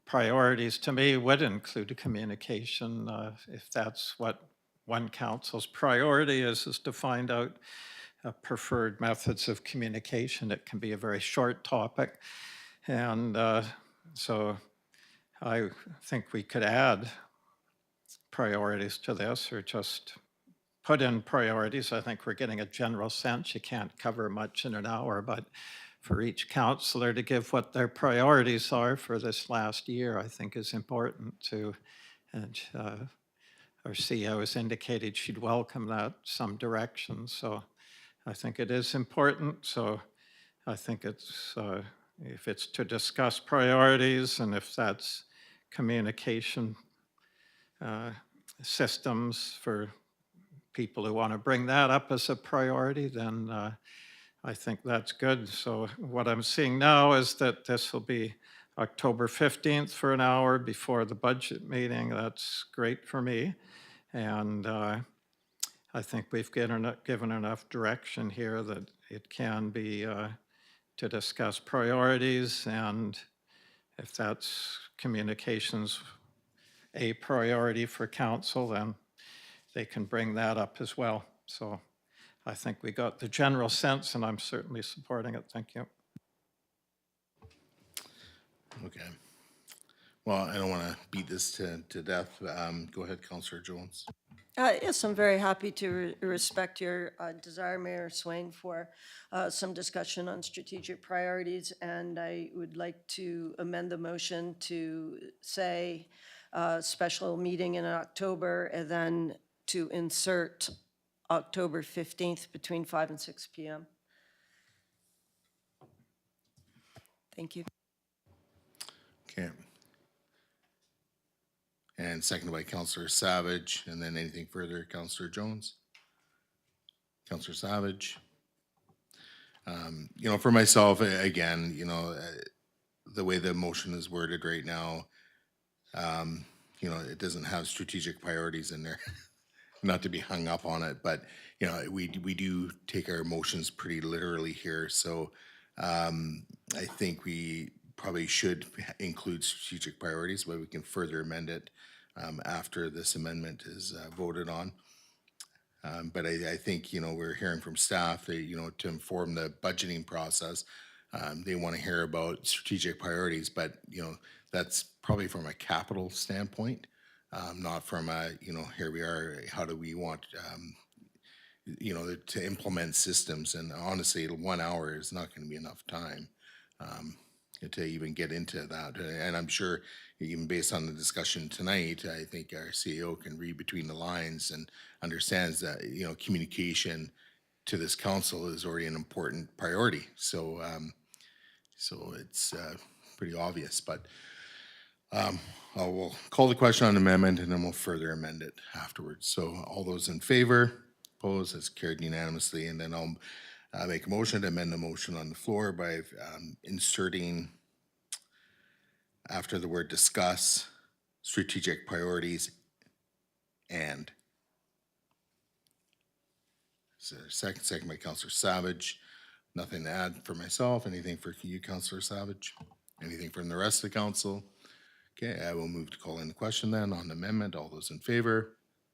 priorities to me would include a communication, if that's what one council's priority is to find out preferred methods of communication. It can be a very short topic. And so I think we could add priorities to this or just put in priorities. I think we're getting a general sense. You can't cover much in an hour, but for each councillor to give what their priorities are for this last year, I think is important to, and our CEO has indicated she'd welcome that, some direction. So I think it is important. So I think it's, if it's to discuss priorities and if that's communication systems for people who want to bring that up as a priority, then I think that's good. So what I'm seeing now is that this will be October 15th for an hour before the budget meeting. That's great for me. And I think we've given enough direction here that it can be to discuss priorities, and if that's communications a priority for council, then they can bring that up as well. So I think we got the general sense, and I'm certainly supporting it. Thank you. Okay. Well, I don't want to beat this to death. Go ahead, Councillor Jones. Yes, I'm very happy to respect your desire, Mayor Swain, for some discussion on strategic priorities. And I would like to amend the motion to say special meeting in October, and then to insert October 15th between 5 and 6 p.m. Thank you. Okay. And seconded by Councillor Savage. And then anything further, Councillor Jones? Councillor Savage? You know, for myself, again, you know, the way the motion is worded right now, you know, it doesn't have strategic priorities in there. Not to be hung up on it, but you know, we do take our emotions pretty literally here. So I think we probably should include strategic priorities, but we can further amend it after this amendment is voted on. But I think, you know, we're hearing from staff that, you know, to inform the budgeting process, they want to hear about strategic priorities, but, you know, that's probably from a capital standpoint, not from a, you know, here we are, how do we want, you know, to implement systems. And honestly, 1 hour is not going to be enough time to even get into that. And I'm sure even based on the discussion tonight, I think our CEO can read between the lines and understands that, you know, communication to this council is already an important priority. So, so it's pretty obvious, but I will call the question on amendment and then we'll further amend it afterwards. So all those in favor, opposed, that's carried unanimously. And then I'll make a motion to amend the motion on the floor by inserting after the word discuss, strategic priorities, and. So second by Councillor Savage. Nothing to add for myself. Anything for you, Councillor Savage? Anything from the rest of the council? Okay, I will move to call in the question then on the amendment. All those in favor?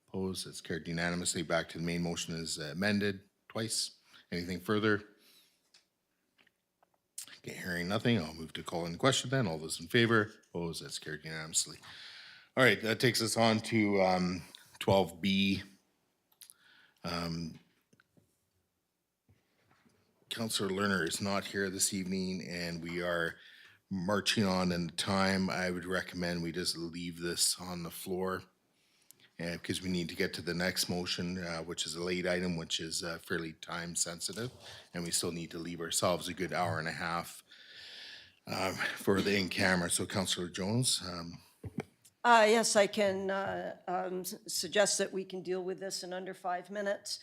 Opposed? It's carried unanimously. Back to the main motion is amended twice. Anything further? Okay, hearing nothing, I'll move to call in the question then. All those in favor? Opposed? That's carried unanimously. All right, that takes us on to 12B. Councillor Lerner is not here this evening and we are marching on in time. I would recommend we just leave this on the floor because we need to get to the next motion, which is a late item, which is fairly time sensitive. And we still need to leave ourselves a good hour and a half for the in-camera. So Councillor Jones. Yes, I can suggest that we can deal with this in under 5 minutes.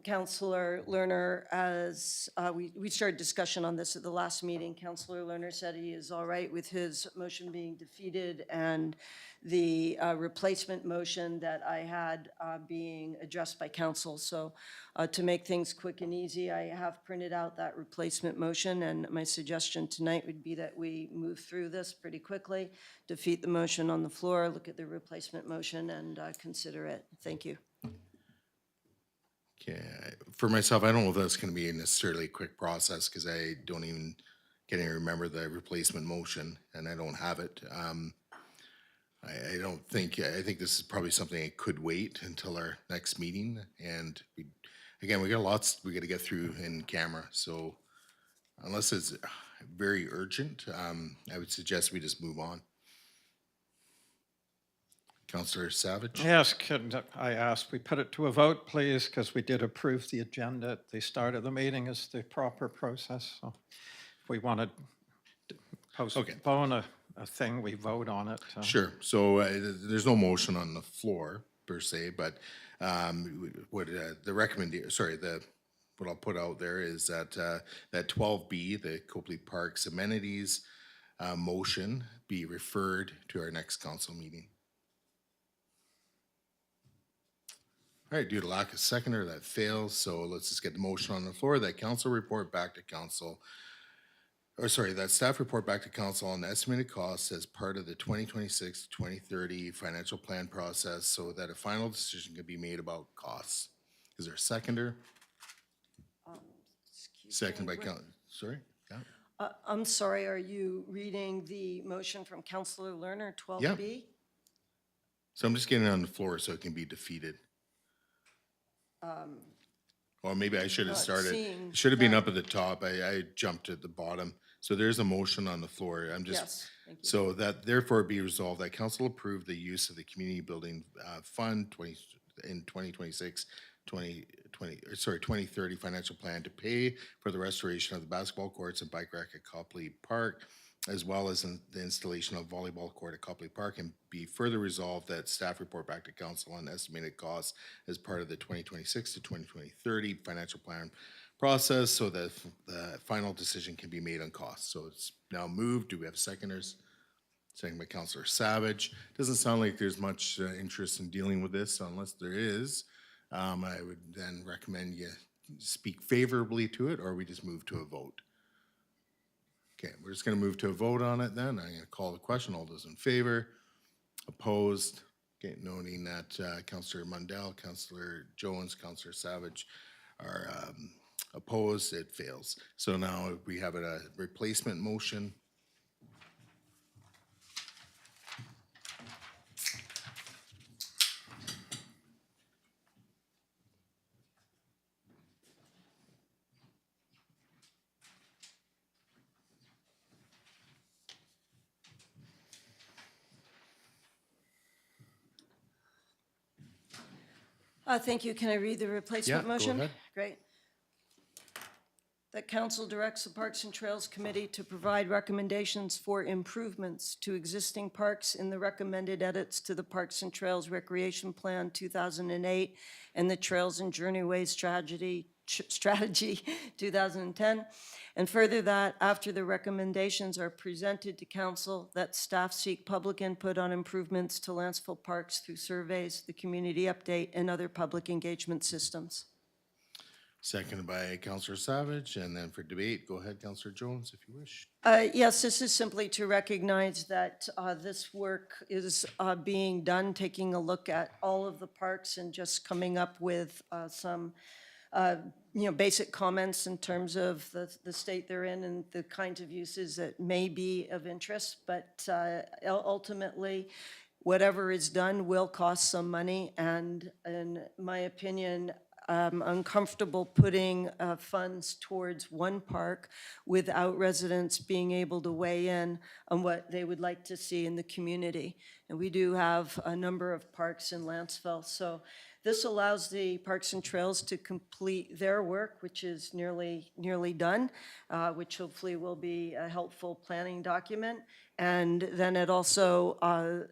Councillor Lerner, as we started discussion on this at the last meeting, Councillor Lerner said he is all right with his motion being defeated and the replacement motion that I had being addressed by council. So to make things quick and easy, I have printed out that replacement motion, and my suggestion tonight would be that we move through this pretty quickly, defeat the motion on the floor, look at the replacement motion, and consider it. Thank you. Okay, for myself, I don't know if that's going to be necessarily a quick process because I don't even can't even remember the replacement motion and I don't have it. I don't think, I think this is probably something that could wait until our next meeting. And again, we got lots we got to get through in camera. So unless it's very urgent, I would suggest we just move on. Councillor Savage? Yes, could I ask we put it to a vote, please, because we did approve the agenda at the start of the meeting as the proper process. So if we want to postpone a thing, we vote on it. Sure. So there's no motion on the floor per se, but what the recommendation, sorry, what I'll put out there is that that 12B, the Copley Parks amenities motion, be referred to our next council meeting. All right, due to lack of seconder, that fails. So let's just get the motion on the floor. That council report back to council, or sorry, that staff report back to council on the estimated costs as part of the 2026-2030 financial plan process so that a final decision can be made about costs. Is there a seconder? Second by council, sorry? Yeah. I'm sorry, are you reading the motion from Councillor Lerner, 12B? Yeah. So I'm just getting it on the floor so it can be defeated. Or maybe I should have Not started, seeing it should have been that. up at the top. I jumped at the bottom. So there's a motion on the floor. I'm just, Yes, thank you. so that therefore be resolved that council approve the use of the community building fund in 2030 financial plan to pay for the restoration of the basketball courts and bike rack at Copley Park, as well as the installation of volleyball court at Copley Park, and be further resolved that staff report back to council on estimated costs as part of the 2026 to 2030 financial plan process so that the final decision can be made on costs. So it's now moved. Do we have seconders? Second by Councillor Savage. Doesn't sound like there's much interest in dealing with this. So unless there is, I would then recommend you speak favorably to it, or we just move to a vote. Okay, we're just going to move to a vote on it then. I'm going to call the question. All those in favor? Opposed? Okay, noting that Councillor Mundell, Councillor Jones, Councillor Savage are opposed, it fails. So now we have a replacement motion. Thank you. Can I read the replacement Yeah, go motion? ahead. Great. That council directs the Parks and Trails Committee to provide recommendations for improvements to existing parks in the recommended edits to the Parks and Trails Recreation Plan 2008 and the Trails and Journeyways Strategy 2010. And further that after the recommendations are presented to council, that staff seek public input on improvements to Lantzville parks through surveys, the community update, and other public engagement systems. Seconded by Councillor Savage, and then for debate, go ahead, Councillor Jones, if you wish. Yes, this is simply to recognize that this work is being done, taking a look at all of the parks and just coming up with some, basic comments in terms of the state they're in and the kinds of uses that may be of interest. But ultimately, whatever is done will cost some money. And in my opinion, I'm uncomfortable putting funds towards one park without residents being able to weigh in on what they would like to see in the community. And we do have a number of parks in Lantzville. So this allows the Parks and Trails to complete their work, which is nearly done, which hopefully will be a helpful planning document. And then it also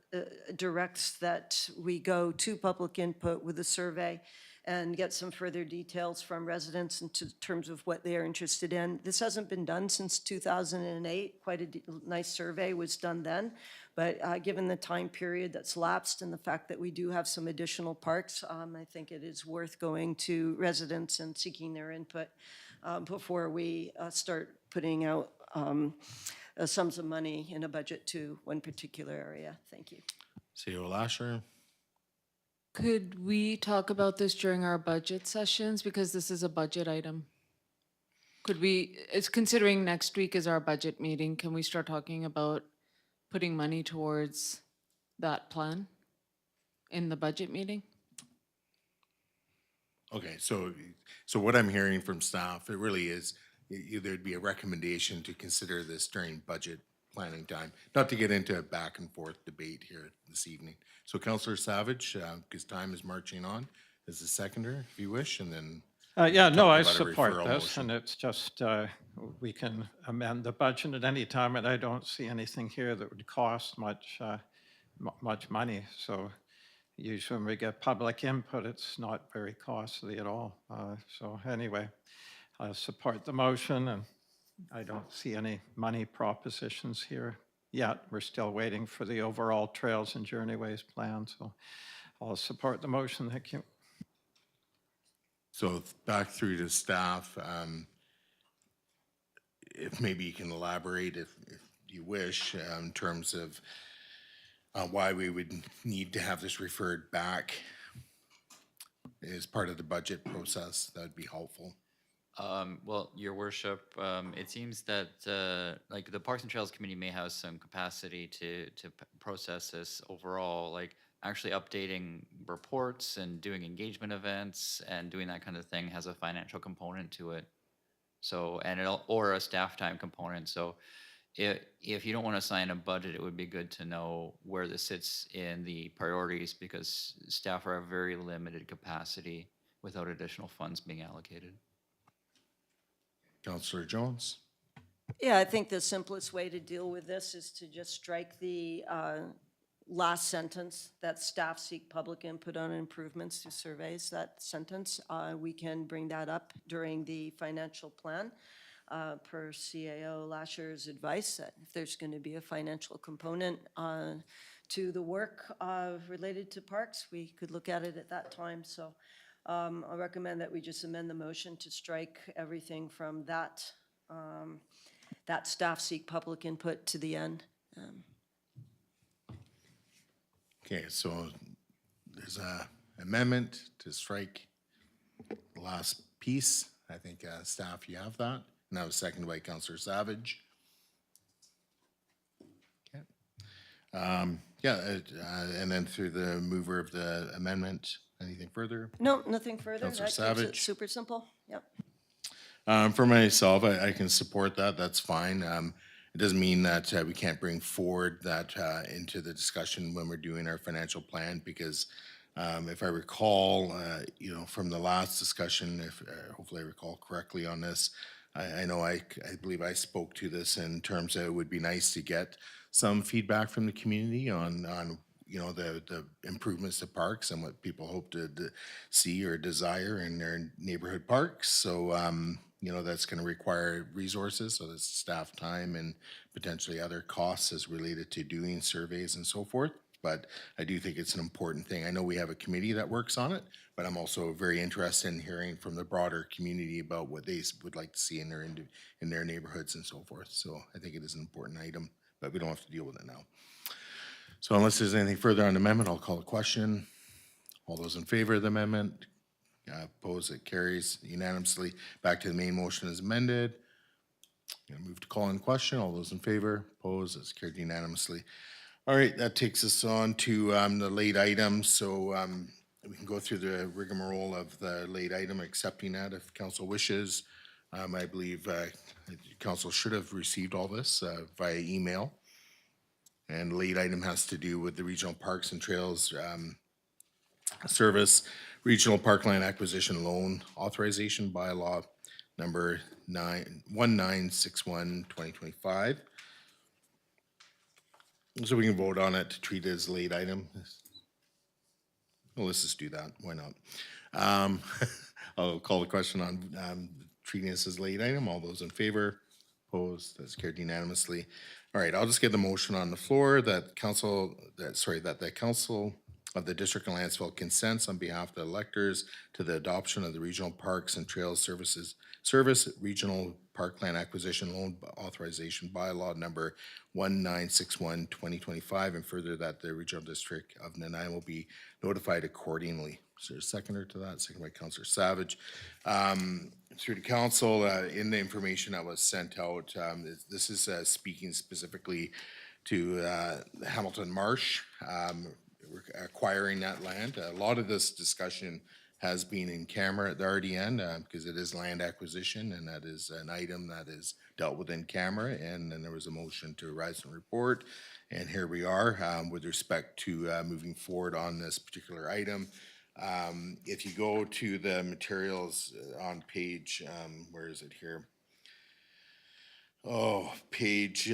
directs that we go to public input with a survey and get some further details from residents in terms of what they are interested in. This hasn't been done since 2008. Quite a nice survey was done then. But given the time period that's lapsed and the fact that we do have some additional parks, I think it is worth going to residents and seeking their input before we start putting out sums of money in a budget to one particular area. Thank you. CEO Lasher. Could we talk about this during our budget sessions, because this is a budget item? Could we, it's considering next week is our budget meeting, can we start talking about putting money towards that plan in the budget meeting? Okay, so what I'm hearing from staff, it really is, there'd be a recommendation to consider this during budget planning time, not to get into a back and forth debate here this evening. So Councillor Savage, because time is marching on, as the seconder, if you wish, and then. Yeah, no, I about a support referral this, motion. and it's just, we can amend the budget at any time, and I don't see anything here that would cost much money. So usually when we get public input, it's not very costly at all. So anyway, I support the motion, and I don't see any money propositions here yet. We're still waiting for the overall Trails and Journeyways plan, so I'll support the motion. Thank you. So back through to staff, if maybe you can elaborate, if you wish, in terms of why we would need to have this referred back as part of the budget process, that would be helpful. Well, Your Worship, it seems that like the Parks and Trails Committee may have some capacity to process this overall, like actually updating reports and doing engagement events and doing that kind of thing has a financial component to it. So, and it'll, or a staff time component. So if you don't want to assign a budget, it would be good to know where this sits in the priorities, because staff are a very limited capacity without additional funds being allocated. Councillor Jones. Yeah, I think the simplest way to deal with this is to just strike the last sentence, that staff seek public input on improvements to surveys. That sentence, we can bring that up during the financial plan per CAO Lasher's advice, that if there's going to be a financial component to the work related to parks, we could look at it at that time. So I recommend that we just amend the motion to strike everything from that, that staff seek public input to the end. Okay, so there's a amendment to strike the last piece. I think staff, you have that. And that was seconded by Councillor Savage. Okay. And then through the mover of the amendment, anything further? No, nothing further. Councillor That keeps it Savage. super simple. Yep. For myself, I can support that. That's fine. It doesn't mean that we can't bring forward that into the discussion when we're doing our financial plan, because if I recall, from the last discussion, if hopefully I recall correctly on this, I know I believe I spoke to this in terms of it would be nice to get some feedback from the community on you know, the improvements to parks and what people hope to see or desire in their neighborhood parks. So, you know, that's gonna require resources, so that's staff time and potentially other costs as related to doing surveys and so forth. But I do think it's an important thing. I know we have a committee that works on it, but I'm also very interested in hearing from the broader community about what they would like to see in their neighborhoods and so forth. So I think it is an important item, but we don't have to deal with it now. So unless there's anything further on the amendment, I'll call a question. All those in favor of the amendment? Opposed, it carries unanimously. Back to the main motion as amended. Gonna move to call in question. All those in favor? Opposed, it's carried unanimously. All right, that takes us on to the late items. So we can go through the rigmarole of the late item, accepting that if council wishes. I believe council should have received all this via email. And the late item has to do with the Regional Parks and Trails Service Regional Parkland Acquisition Loan Authorization Bylaw number 1961/2025. So we can vote on it to treat it as a late item. Well, let's just do that. Why not? I'll call the question on treating this as a late item. All those in favor? Opposed? That's carried unanimously. All right, I'll just get the motion on the floor that the council of the District of Lantzville consents on behalf of the electors to the adoption of the Regional Parks and Trails Service Regional Parkland Acquisition Loan Authorization Bylaw number 1961/2025, and further that the Regional District of Nanaimo will be notified accordingly. Is there a seconder to that? Second by Councillor Savage. Through the council, in the information that was sent out, this is speaking specifically to Hamilton Marsh, acquiring that land. A lot of this discussion has been in camera at the RDN because it is land acquisition, and that is an item that is dealt with in camera. And then there was a motion to rise and report, and here we are with respect to moving forward on this particular item. If you go to the materials on page, where is it here? Oh, page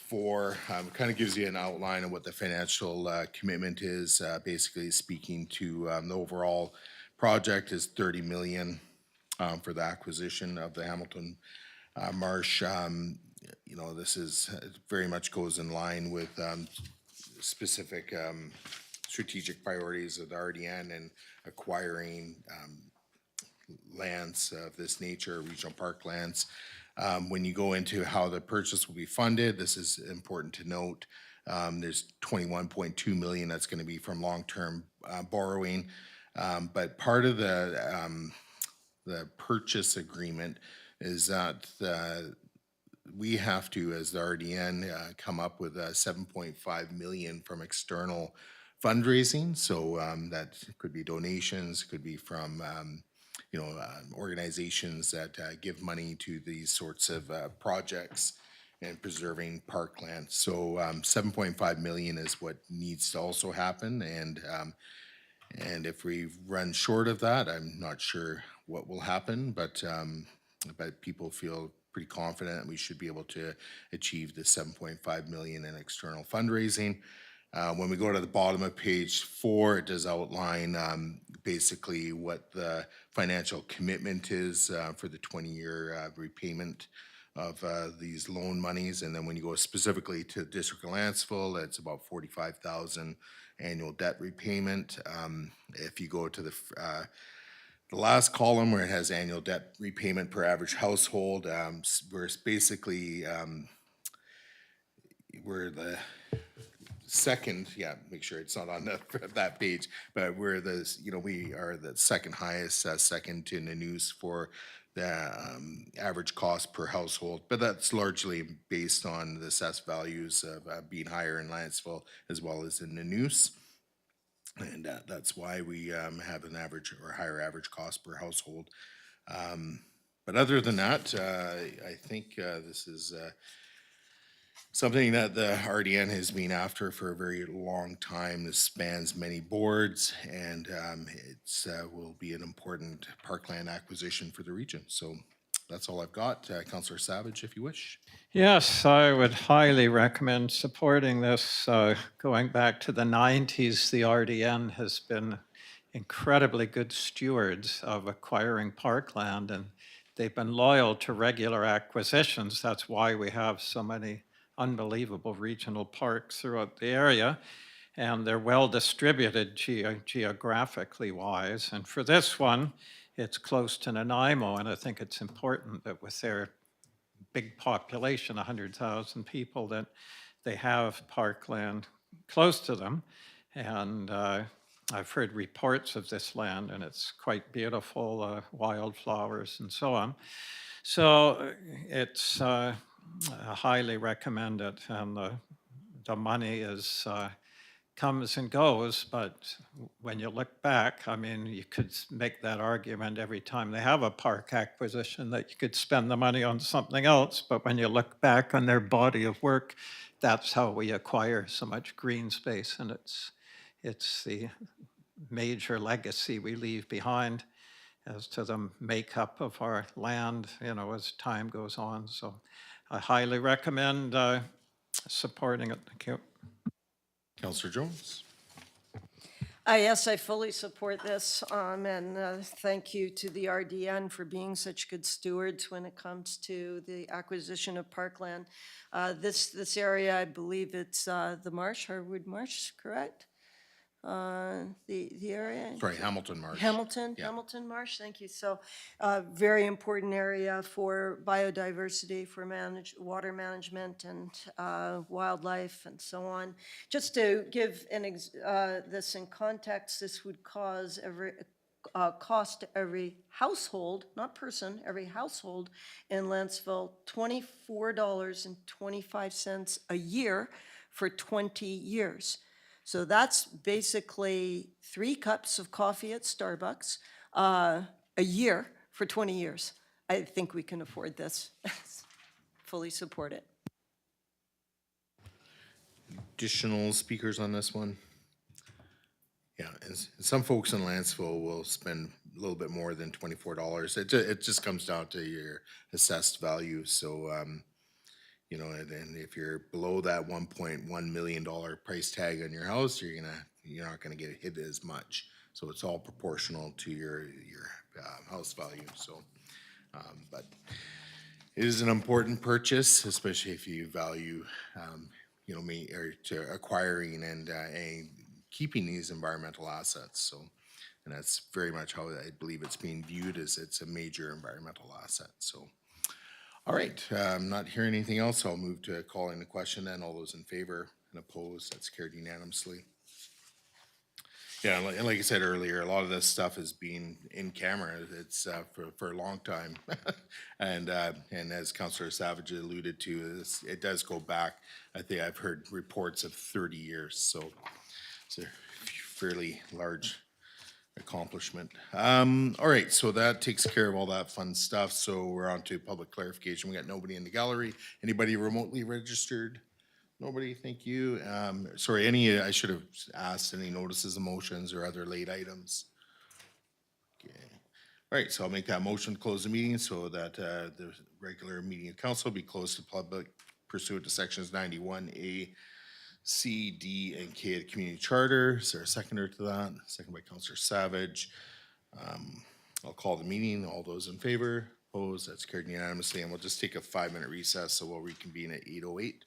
4, kind of gives you an outline of what the financial commitment is. Basically speaking to the overall project is 30 million for the acquisition of the Hamilton Marsh. You know, this is very much goes in line with specific strategic priorities of the RDN and acquiring lands of this nature, regional park lands. When you go into how the purchase will be funded, this is important to note. There's 21.2 million that's going to be from long-term borrowing, but part of the purchase agreement is that we have to, as the RDN, come up with 7.5 million from external fundraising. So that could be donations, could be from organizations that give money to these sorts of projects and preserving parkland. So 7.5 million is what needs to also happen, and if we run short of that, I'm not sure what will happen, but people feel pretty confident we should be able to achieve the 7.5 million in external fundraising. When we go to the bottom of page 4, it does outline basically what the financial commitment is for the 20-year repayment of these loan monies. And then when you go specifically to District of Lantzville, it's about 45,000 annual debt repayment. If you go to the last column where it has annual debt repayment per average household, we're basically we're the second, make sure it's not on that page, but we are the second highest, second to Nanoose for the average cost per household, but that's largely based on the assessed values of being higher in Lantzville as well as in Nanoose. And that's why we have an average or higher average cost per household. But other than that, I think this is something that the RDN has been after for a very long time. This spans many boards, and it will be an important parkland acquisition for the region. So that's all I've got. Councillor Savage, if you wish. Yes, I would highly recommend supporting this. Going back to the 90s, the RDN has been incredibly good stewards of acquiring parkland, and they've been loyal to regular acquisitions. That's why we have so many unbelievable regional parks throughout the area, and they're well distributed geographically wise. And for this one, it's close to Nanaimo, and I think it's important that with their big population, 100,000 people, that they have parkland close to them. And I've heard reports of this land, and it's quite beautiful, wildflowers and so on. So it's highly recommended, and the money is comes and goes, but when you look back, I mean, you could make that argument every time they have a park acquisition that you could spend the money on something else, but when you look back on their body of work, that's how we acquire so much green space, and it's the major legacy we leave behind as to the makeup of our land, you know, as time goes on. So I highly recommend supporting it. Thank you. Councillor Jones. Yes, I fully support this, and thank you to the RDN for being such good stewards when it comes to the acquisition of parkland. This area, I believe it's the marsh, Harwood Marsh, correct? The area? Sorry, Hamilton Marsh. Hamilton, Yeah. Hamilton Marsh, thank you. So, very important area for biodiversity, for water management and wildlife and so on. Just to give this in context, this would cost every household, not person, every household in Lantzville $24.25 a year for 20 years. So that's basically 3 cups of coffee at Starbucks a year for 20 years. I think we can afford this. Fully support it. Additional speakers on this one? Yeah, and some folks in Lantzville will spend a little bit more than $24. It just comes down to your assessed value. So, you know, and if you're below that $1.1 million price tag on your house, you're not gonna get hit as much. So it's all proportional to your house value. So, but it is an important purchase, especially if you value, you know, to acquiring and keeping these environmental assets. So, and that's very much how I believe it's being viewed, as it's a major environmental asset. So. All right, I'm not hearing anything else. I'll move to calling the question then. All those in favor and opposed, that's carried unanimously. Yeah, and like I said earlier, a lot of this stuff is being in camera. It's for a long time. And as Councillor Savage alluded to, it does go back. I think I've heard reports of 30 years, so it's a fairly large accomplishment. All right, so that takes care of all that fun stuff. So we're on to public clarification. We got nobody in the gallery. Anybody remotely registered? Nobody, thank you. Sorry, I should have asked any notices of motions or other late items. Okay. All right, so I'll make that motion to close the meeting so that the regular meeting of council will be closed to public pursuant to sections 91A, C, D, and K of the community charter. Is there a seconder to that? Second by Councillor Savage. I'll call the meeting. All those in favor, opposed, that's carried unanimously. And we'll just take a 5-minute recess, so we'll reconvene at 8:08.